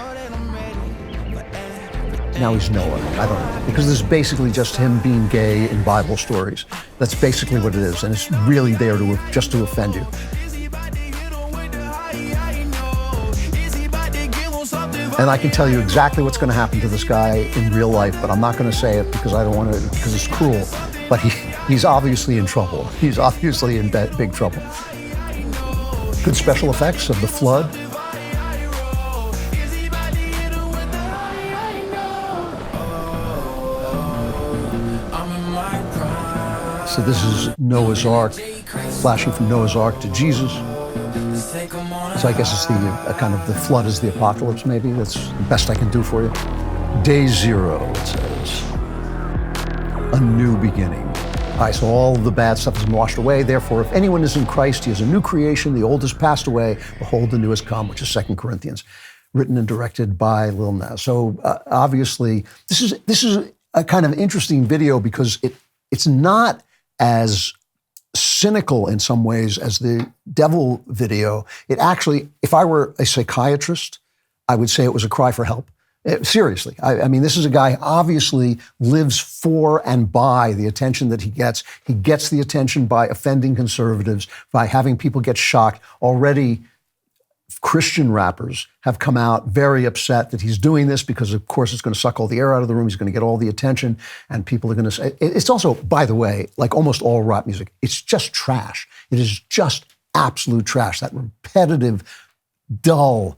now he's Noah, I don't know. Because this is basically just him being gay in Bible stories. That's basically what it is, and it's really there just to offend you. And I can tell you exactly what's going to happen to this guy in real life, but I'm not going to say it because I don't want to, because it's cruel. But he's obviously in trouble. He's obviously in big trouble. Good special effects of the flood. So this is Noah's Ark, flashing from Noah's Ark to Jesus. So I guess it's the kind of the flood is the apocalypse, maybe. That's the best I can do for you. Day 0, it says. A new beginning. All right, so all of the bad stuff has been washed away. Therefore, if anyone is in Christ, he is a new creation. The old has passed away. Behold, the new has come, which is 2 Corinthians, written and directed by Lil Nas. So obviously, this is a kind of interesting video because it's not as cynical in some ways as the devil video. It actually, if I were a psychiatrist, I would say it was a cry for help. Seriously. I mean, this is a guy obviously lives for and by the attention that he gets. He gets the attention by offending conservatives, by having people get shocked. Already, Christian rappers have come out very upset that he's doing this because, of course, it's going to suck all the air out of the room. He's going to get all the attention, and people are going to say, it's also, by the way, like almost all rap music, it's just trash. It is just absolute trash. That repetitive, dull,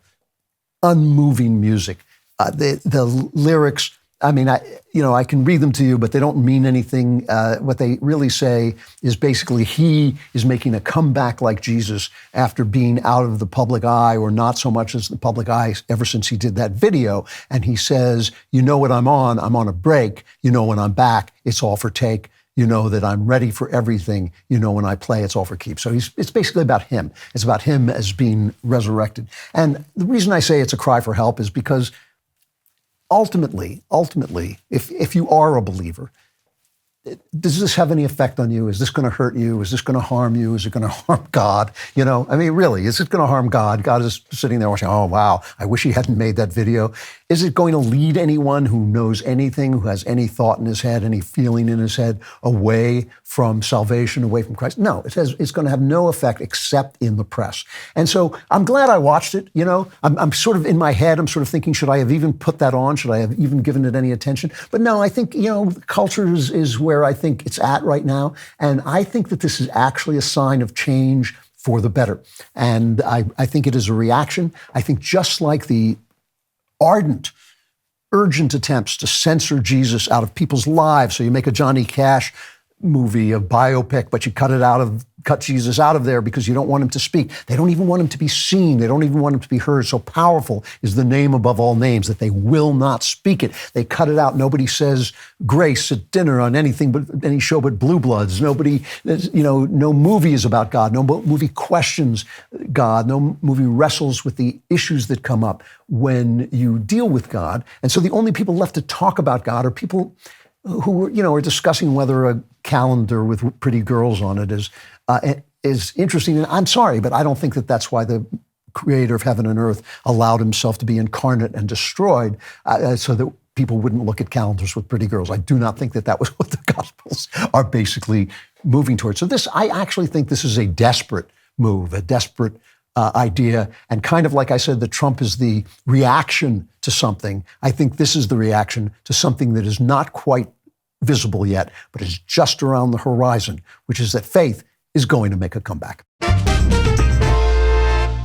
unmoving music. The lyrics, I mean, I can read them to you, but they don't mean anything. What they really say is basically he is making a comeback like Jesus after being out of the public eye, or not so much as the public eye ever since he did that video. And he says, you know what I'm on a break. You know when I'm back, it's all for take. You know that I'm ready for everything. You know when I play, it's all for keeps. So it's basically about him. It's about him as being resurrected. And the reason I say it's a cry for help is because ultimately, if you are a believer, does this have any effect on you? Is this going to hurt you? Is this going to harm you? Is it going to harm God? You know, I mean, really, is it going to harm God? God is sitting there watching, oh, wow, I wish he hadn't made that video. Is it going to lead anyone who knows anything, who has any thought in his head, any feeling in his head, away from salvation, away from Christ? No, it's going to have no effect except in the press. And so I'm glad I watched it. You know, I'm sort of in my head, I'm sort of thinking, should I have even put that on? Should I have even given it any attention? But no, I think, you know, culture is where I think it's at right now. And I think that this is actually a sign of change for the better. And I think it is a reaction. I think just like the ardent, urgent attempts to censor Jesus out of people's lives. So you make a Johnny Cash movie, a biopic, but you cut it out of cut Jesus out of there because you don't want him to speak. They don't even want him to be seen. They don't even want him to be heard. So powerful is the name above all names that they will not speak it. They cut it out. Nobody says grace at dinner on anything but any show but Blue Bloods. Nobody, no movie is about God. No movie questions God. No movie wrestles with the issues that come up when you deal with God. And so the only people left to talk about God are people who are discussing whether a calendar with pretty girls on it is interesting. And I'm sorry, but I don't think that that's why the creator of heaven and earth allowed himself to be incarnate and destroyed so that people wouldn't look at calendars with pretty girls. I do not think that that was what the Gospels are basically moving towards. So I actually think this is a desperate move, a desperate idea. And kind of like I said, that Trump is the reaction to something. I think this is the reaction to something that is not quite visible yet, but is just around the horizon, which is that faith is going to make a comeback.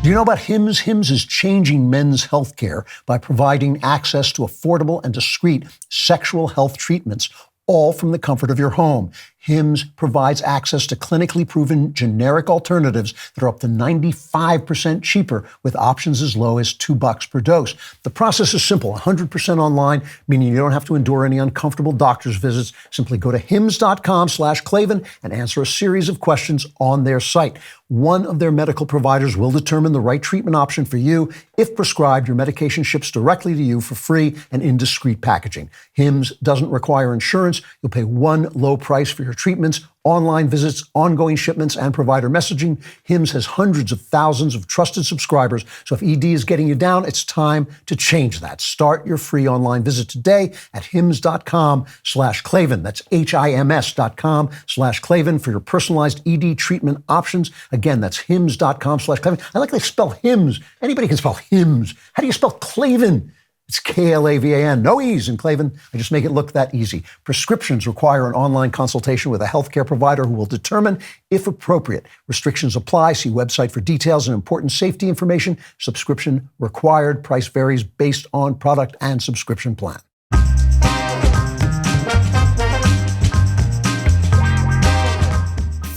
Do you know about HIMSS? HIMSS is changing men's health care by providing access to affordable and discreet sexual health treatments, all from the comfort of your home. HIMSS provides access to clinically proven generic alternatives that are up to 95% cheaper, with options as low as $2 per dose. The process is simple, 100% online, meaning you don't have to endure any uncomfortable doctor's visits. Simply go to hims.com/Klavan and answer a series of questions on their site. One of their medical providers will determine the right treatment option for you. If prescribed, your medication ships directly to you for free and in discreet packaging. HIMSS doesn't require insurance. You'll pay one low price for your treatments, online visits, ongoing shipments, and provider messaging. HIMSS has hundreds of thousands of trusted subscribers. So if ED is getting you down, it's time to change that. Start your free online visit today at hims.com/Klavan. That's HIMS.com/Klavan for your personalized ED treatment options. Again, that's hims.com/Klavan. I like they spell HIMSS. Anybody can spell HIMSS. How do you spell Klavan? It's Klavan. No E's in Klavan. I just make it look that easy. Prescriptions require an online consultation with a healthcare provider who will determine if appropriate. Restrictions apply. See website for details and important safety information. Subscription required. Price varies based on product and subscription plan.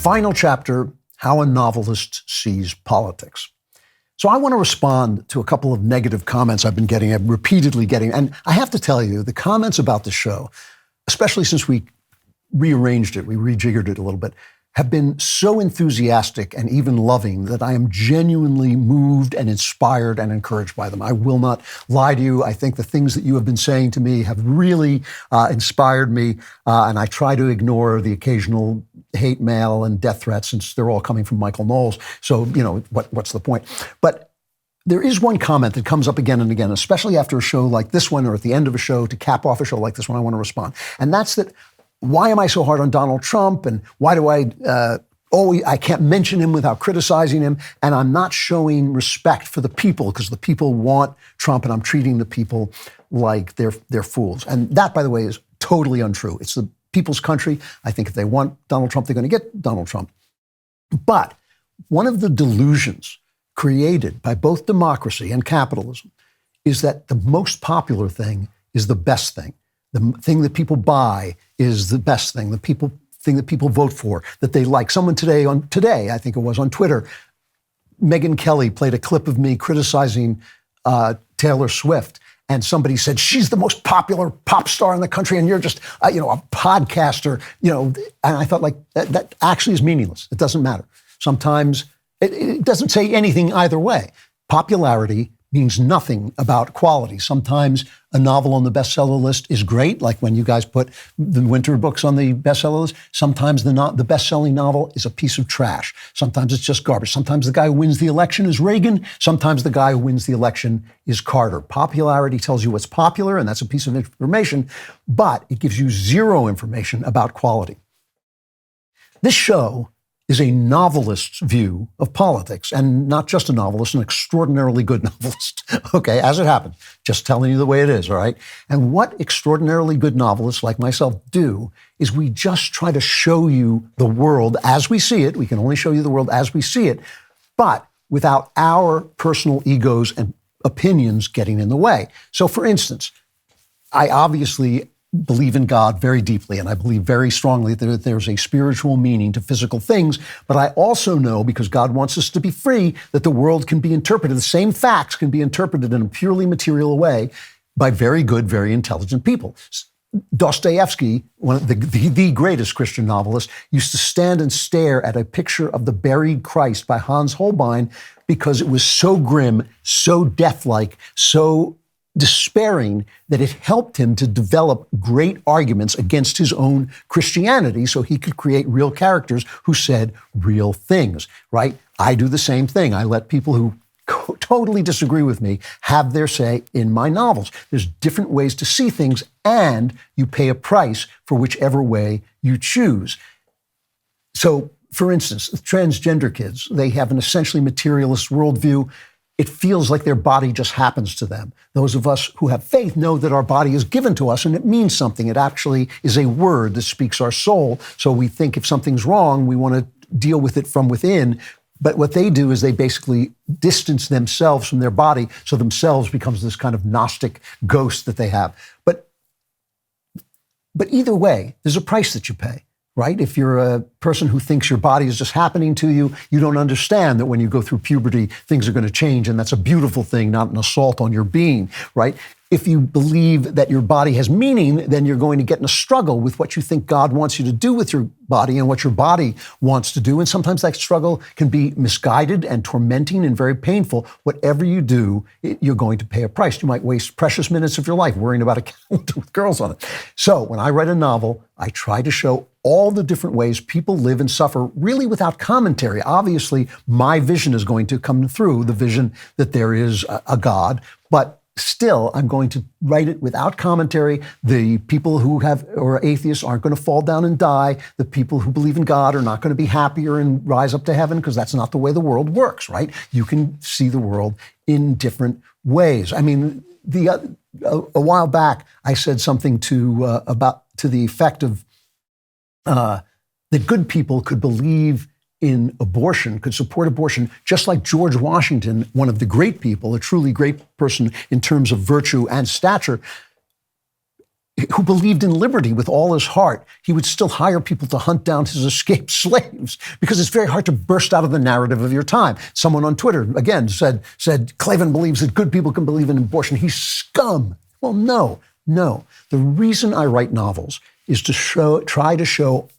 Final chapter, how a novelist sees politics. So I want to respond to a couple of negative comments I'm repeatedly getting. And I have to tell you, the comments about the show, especially since we rearranged it, we rejiggered it a little bit, have been so enthusiastic and even loving that I am genuinely moved and inspired and encouraged by them. I will not lie to you. I think the things that you have been saying to me have really inspired me. And I try to ignore the occasional hate mail and death threats, since they're all coming from Michael Knowles. So, what's the point? But there is one comment that comes up again and again, especially after a show like this one or at the end of a show to cap off a show like this one, I want to respond. And that's that, why am I so hard on Donald Trump? And why do I can't mention him without criticizing him? And I'm not showing respect for the people because the people want Trump and I'm treating the people like they're fools. And that, by the way, is totally untrue. It's the people's country. I think if they want Donald Trump, they're going to get Donald Trump. But one of the delusions created by both democracy and capitalism is that the most popular thing is the best thing. The thing that people buy is the best thing. The thing that people vote for, that they like. Someone today, I think it was on Twitter, Megyn Kelly played a clip of me criticizing Taylor Swift. And somebody said, she's the most popular pop star in the country, and you're just, a podcaster, And I thought, that actually is meaningless. It doesn't matter. Sometimes it doesn't say anything either way. Popularity means nothing about quality. Sometimes a novel on the bestseller list is great, like when you guys put the winter books on the bestseller list. Sometimes the best-selling novel is a piece of trash. Sometimes it's just garbage. Sometimes the guy who wins the election is Reagan. Sometimes the guy who wins the election is Carter. Popularity tells you what's popular, and that's a piece of information, but it gives you zero information about quality. This show is a novelist's view of politics, and not just a novelist, an extraordinarily good novelist. Okay, as it happens, just telling you the way it is, all right? And what extraordinarily good novelists like myself do is we just try to show you the world as we see it. We can only show you the world as we see it, but without our personal egos and opinions getting in the way. So for instance, I obviously believe in God very deeply, and I believe very strongly that there's a spiritual meaning to physical things. But I also know, because God wants us to be free, that the world can be interpreted, the same facts can be interpreted in a purely material way by very good, very intelligent people. Dostoevsky, one of the greatest Christian novelist, used to stand and stare at a picture of the buried Christ by Hans Holbein because it was so grim, so deathlike, so despairing that it helped him to develop great arguments against his own Christianity so he could create real characters who said real things, right? I do the same thing. I let people who totally disagree with me have their say in my novels. There's different ways to see things, and you pay a price for whichever way you choose. So, for instance, transgender kids, they have an essentially materialist worldview. It feels like their body just happens to them. Those of us who have faith know that our body is given to us and it means something. It actually is a word that speaks our soul. So we think if something's wrong, we want to deal with it from within. But what they do is they basically distance themselves from their body, so themselves becomes this kind of Gnostic ghost that they have. But either way, there's a price that you pay, right? If you're a person who thinks your body is just happening to you, you don't understand that when you go through puberty, things are going to change, and that's a beautiful thing, not an assault on your being, right? If you believe that your body has meaning, then you're going to get in a struggle with what you think God wants you to do with your body and what your body wants to do. And sometimes that struggle can be misguided and tormenting and very painful. Whatever you do, you're going to pay a price. You might waste precious minutes of your life worrying about a calendar with girls on it. So when I write a novel, I try to show all the different ways people live and suffer, really without commentary. Obviously, my vision is going to come through, the vision that there is a God, but still, I'm going to write it without commentary. The people who are atheists aren't going to fall down and die. The people who believe in God are not going to be happier and rise up to heaven, because that's not the way the world works, right? You can see the world in different ways. I mean, a while back, I said something to the effect of that good people could believe in abortion, could support abortion, just like George Washington, one of the great people, a truly great person in terms of virtue and stature, who believed in liberty with all his heart. He would still hire people to hunt down his escaped slaves, because it's very hard to burst out of the narrative of your time. Someone on Twitter, again, said Klavan believes that good people can believe in abortion. He's scum. Well, no. The reason I write novels is to try to show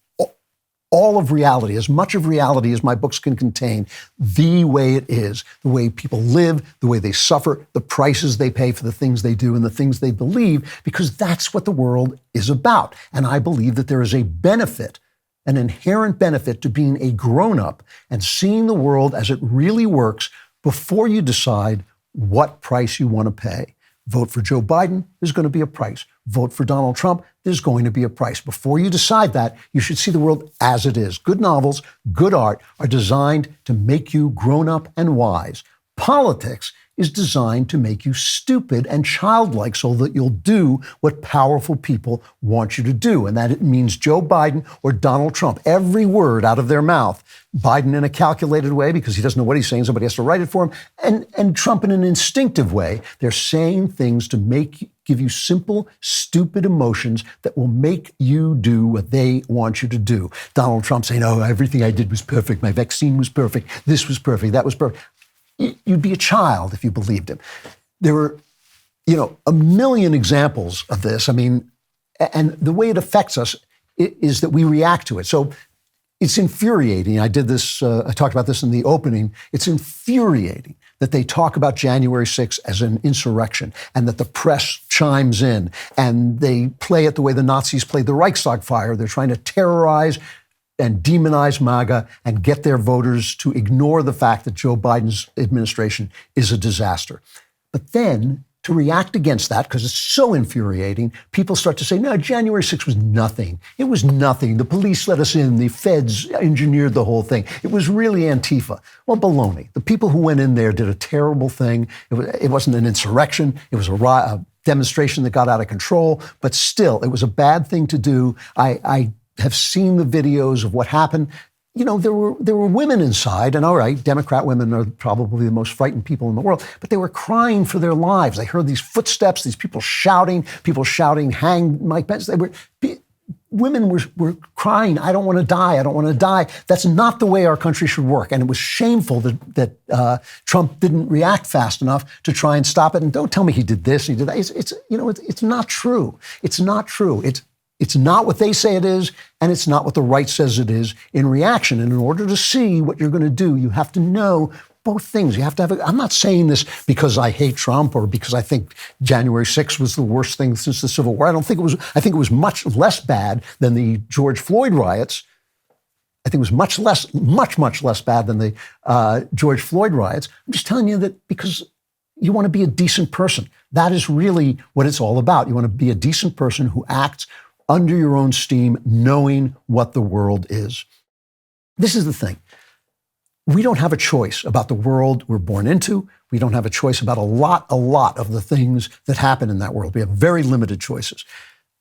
all of reality, as much of reality as my books can contain, the way it is, the way people live, the way they suffer, the prices they pay for the things they do and the things they believe, because that's what the world is about. And I believe that there is a benefit, an inherent benefit, to being a grown-up and seeing the world as it really works before you decide what price you want to pay. Vote for Joe Biden, there's going to be a price. Vote for Donald Trump, there's going to be a price. Before you decide that, you should see the world as it is. Good novels, good art are designed to make you grown up and wise. Politics is designed to make you stupid and childlike so that you'll do what powerful people want you to do. And that it means Joe Biden or Donald Trump. Every word out of their mouth, Biden in a calculated way because he doesn't know what he's saying, somebody has to write it for him, and Trump in an instinctive way. They're saying things to give you simple, stupid emotions that will make you do what they want you to do. Donald Trump saying, oh, everything I did was perfect. My vaccine was perfect. This was perfect. That was perfect. You'd be a child if you believed him. There were, a million examples of this. I mean, and the way it affects us is that we react to it. So it's infuriating. I did this, I talked about this in the opening. It's infuriating that they talk about January 6th as an insurrection and that the press chimes in and they play it the way the Nazis played the Reichstag fire. They're trying to terrorize and demonize MAGA and get their voters to ignore the fact that Joe Biden's administration is a disaster. But then to react against that, because it's so infuriating, people start to say, no, January 6th was nothing. It was nothing. The police let us in. The feds engineered the whole thing. It was really Antifa. Well, baloney. The people who went in there did a terrible thing. It wasn't an insurrection. It was a demonstration that got out of control. But still, it was a bad thing to do. I have seen the videos of what happened. there were women inside, and all right, Democrat women are probably the most frightened people in the world, but they were crying for their lives. They heard these footsteps, these people shouting, hang Mike Pence. Women were crying, I don't want to die, I don't want to die. That's not the way our country should work. And it was shameful that Trump didn't react fast enough to try and stop it. And don't tell me he did this, he did that. It's not true. It's not true. It's not what they say it is, and it's not what the right says it is in reaction. And in order to see what you're going to do, you have to know both things. You have to have I'm not saying this because I hate Trump or because I think January 6th was the worst thing since the Civil War. I think it was much less bad than the George Floyd riots. I think it was much less bad than the George Floyd riots. I'm just telling you that because you want to be a decent person. That is really what it's all about. You want to be a decent person who acts under your own steam, knowing what the world is. This is the thing. We don't have a choice about the world we're born into. We don't have a choice about a lot of the things that happen in that world. We have very limited choices.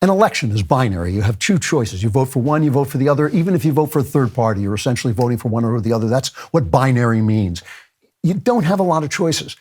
An election is binary. You have two choices. You vote for one, you vote for the other. Even if you vote for a third party, you're essentially voting for one or the other. That's what binary means. You don't have a lot of choices.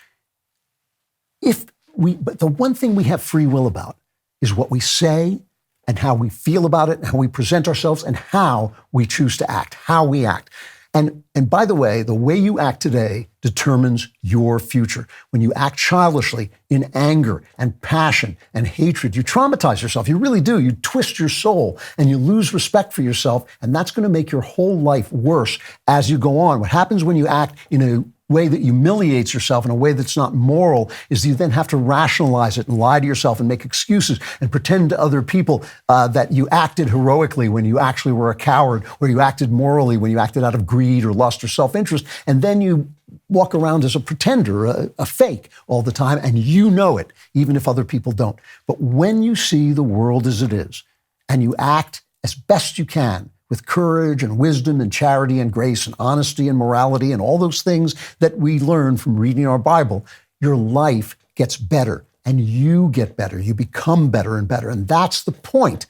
But the one thing we have free will about is what we say and how we feel about it, and how we present ourselves, and how we choose to act, how we act. And by the way you act today determines your future. When you act childishly, in anger and passion and hatred, you traumatize yourself. You really do. You twist your soul and you lose respect for yourself. And that's going to make your whole life worse as you go on. What happens when you act in a way that humiliates yourself, in a way that's not moral, is you then have to rationalize it and lie to yourself and make excuses and pretend to other people that you acted heroically when you actually were a coward, or you acted morally when you acted out of greed or lust or self-interest. And then you walk around as a pretender, a fake all the time, and you know it, even if other people don't. But when you see the world as it is, and you act as best you can, with courage and wisdom and charity and grace and honesty and morality and all those things that we learn from reading our Bible, your life gets better and you get better. You become better and better. And that's the point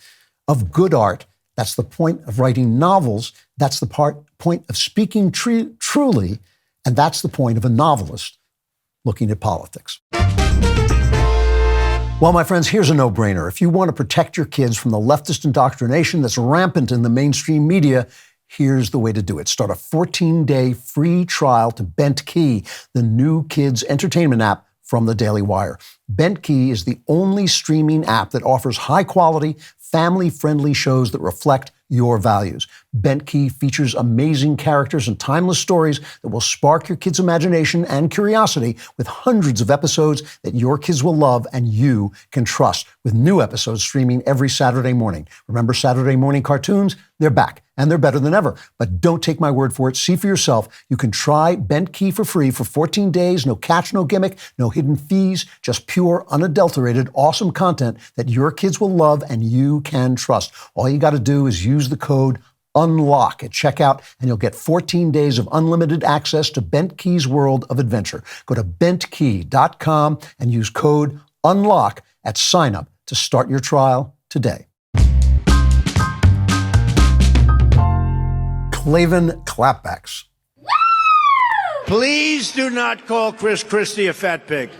of good art. That's the point of writing novels. That's the point of speaking truly. And that's the point of a novelist looking at politics. Well, my friends, here's a no-brainer. If you want to protect your kids from the leftist indoctrination that's rampant in the mainstream media, here's the way to do it. Start a 14-day free trial to Bentkey, the new kids' entertainment app from the DailyWire. Bentkey is the only streaming app that offers high-quality, family-friendly shows that reflect your values. Bentkey features amazing characters and timeless stories that will spark your kids' imagination and curiosity, with hundreds of episodes that your kids will love and you can trust, with new episodes streaming every Saturday morning. Remember Saturday morning cartoons? They're back, and they're better than ever. But don't take my word for it. See for yourself. You can try Bentkey for free for 14 days. No catch, no gimmick, no hidden fees, just pure, unadulterated, awesome content that your kids will love and you can trust. All you got to do is use the code UNLOCK at checkout, and you'll get 14 days of unlimited access to Bentkey's world of adventure. Go to bentkey.com and use code UNLOCK at sign-up to start your trial today. Klavan Klapbacks. Please do not call Christie a fat pig.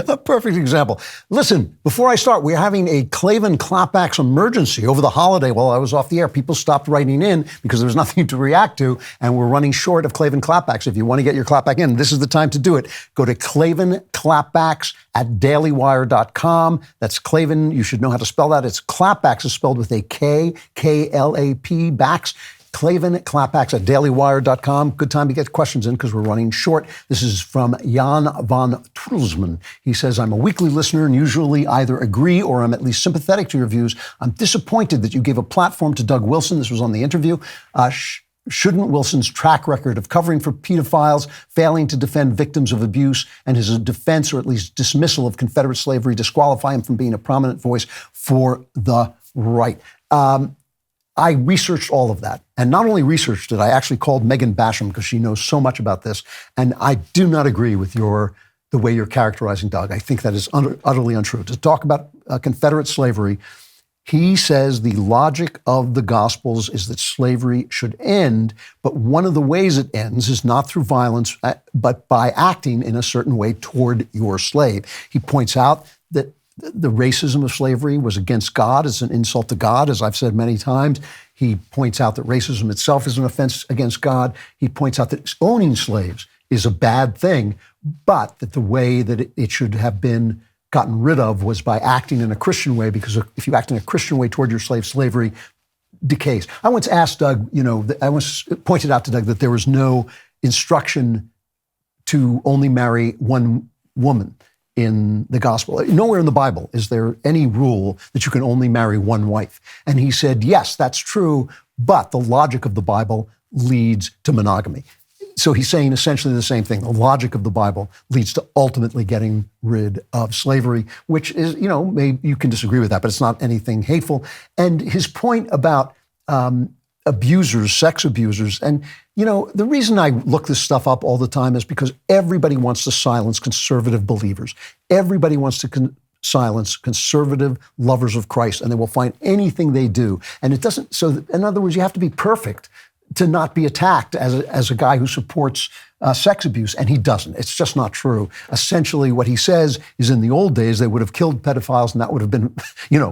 A perfect example. Listen, before I start, we're having a Klavan Klapbacks emergency over the holiday while I was off the air. People stopped writing in because there was nothing to react to, and we're running short of Klavan Klapbacks. If you want to get your clapback in, this is the time to do it. Go to Klavan Klapbacks at DailyWire.com. That's Klavan. You should know how to spell that. It's Klapbacks is spelled with a K, K-L-A-P, backs. Klavan Klapbacks at DailyWire.com. Good time to get questions in because we're running short. This is from Jan van Tudelsman. He says, I'm a weekly listener and usually either agree or I'm at least sympathetic to your views. I'm disappointed that you gave a platform to Doug Wilson. This was on the interview. Shouldn't Wilson's track record of covering for pedophiles, failing to defend victims of abuse, and his defense or at least dismissal of Confederate slavery disqualify him from being a prominent voice for the right? I researched all of that. And not only researched it, I actually called Megan Basham because she knows so much about this. And I do not agree with the way you're characterizing Doug. I think that is utterly untrue. To talk about Confederate slavery He says the logic of the Gospels is that slavery should end, but one of the ways it ends is not through violence, but by acting in a certain way toward your slave. He points out that the racism of slavery was against God. It's an insult to God, as I've said many times. He points out that racism itself is an offense against God. He points out that owning slaves is a bad thing, but that the way that it should have been gotten rid of was by acting in a Christian way, because if you act in a Christian way toward your slave, slavery decays. I once asked Doug, I once pointed out to Doug that there was no instruction to only marry one woman in the gospel. Nowhere in the Bible is there any rule that you can only marry one wife. And he said, yes, that's true, but the logic of the Bible leads to monogamy. So he's saying essentially the same thing. The logic of the Bible leads to ultimately getting rid of slavery, which is, maybe you can disagree with that, but it's not anything hateful. And his point about abusers, sex abusers, and, the reason I look this stuff up all the time is because everybody wants to silence conservative believers. Everybody wants to silence conservative lovers of Christ, and they will find anything they do. And it doesn't, so in other words, you have to be perfect to not be attacked as a guy who supports sex abuse, and he doesn't. It's just not true. Essentially, what he says is in the old days, they would have killed pedophiles, and that would have been,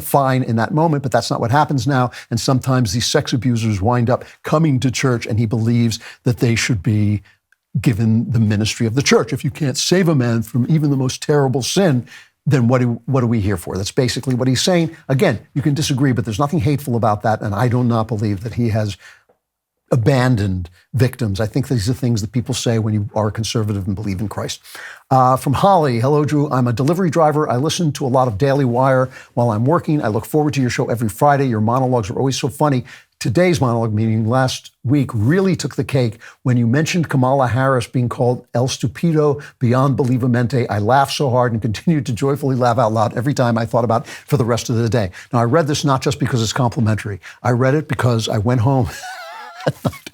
fine in that moment, but that's not what happens now. And sometimes these sex abusers wind up coming to church, and he believes that they should be given the ministry of the church. If you can't save a man from even the most terrible sin, then what are we here for? That's basically what he's saying. Again, you can disagree, but there's nothing hateful about that, and I do not believe that he has abandoned victims. I think these are things that people say when you are a conservative and believe in Christ. From Holly, hello, Drew. I'm a delivery driver. I listen to a lot of DailyWire while I'm working. I look forward to your show every Friday. Your monologues are always so funny. Today's monologue, meaning last week, really took the cake when you mentioned Kamala Harris being called El Stupido beyond believamente. I laughed so hard and continued to joyfully laugh out loud every time I thought about it for the rest of the day. Now, I read this not just because it's complimentary. I read it because I went home.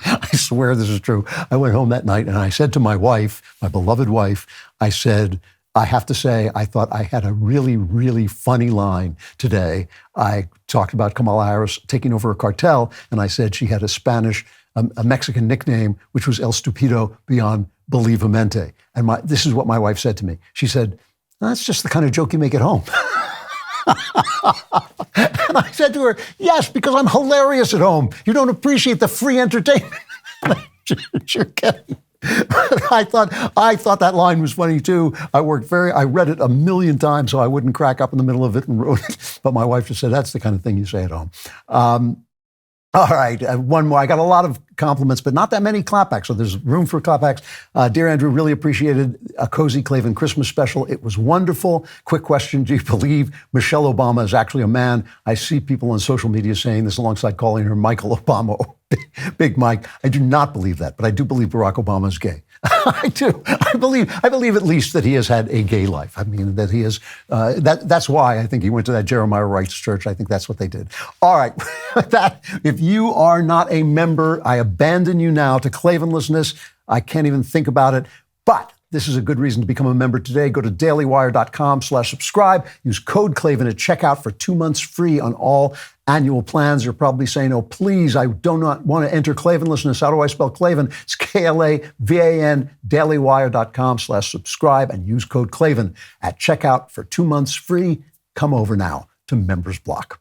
I swear this is true. I went home that night and I said to my wife, my beloved wife, I said, I have to say, I thought I had a really, really funny line today. I talked about Kamala Harris taking over a cartel, and I said she had a Mexican nickname, which was El Stupido beyond believamente. And this is what my wife said to me. She said, that's just the kind of joke you make at home. And I said to her, yes, because I'm hilarious at home. You don't appreciate the free entertainment. You're kidding. But I thought that line was funny too. I read it 1,000,000 times so I wouldn't crack up in the middle of it and wrote it. But my wife just said, that's the kind of thing you say at home. All right, one more. I got a lot of compliments, but not that many clapbacks, so there's room for clapbacks. Dear Andrew, really appreciated a cozy Klavan Christmas special. It was wonderful. Quick question, do you believe Michelle Obama is actually a man? I see people on social media saying this alongside calling her Michael Obama or Big Mike. I do not believe that, but I do believe Barack Obama is gay. I do. I believe at least that he has had a gay life. I mean, that he is, that's why I think he went to that Jeremiah Wright's church. I think that's what they did. All right. That, if you are not a member, I abandon you now to Klavanlessness. I can't even think about it, but this is a good reason to become a member today. Go to dailywire.com/subscribe. Use code Klavan at checkout for 2 months free on all annual plans. You're probably saying, oh, please, I do not want to enter Klavanlessness. How do I spell Klavan? It's Klavan, dailywire.com/subscribe, and use code Klavan at checkout for 2 months free. Come over now to Members Block.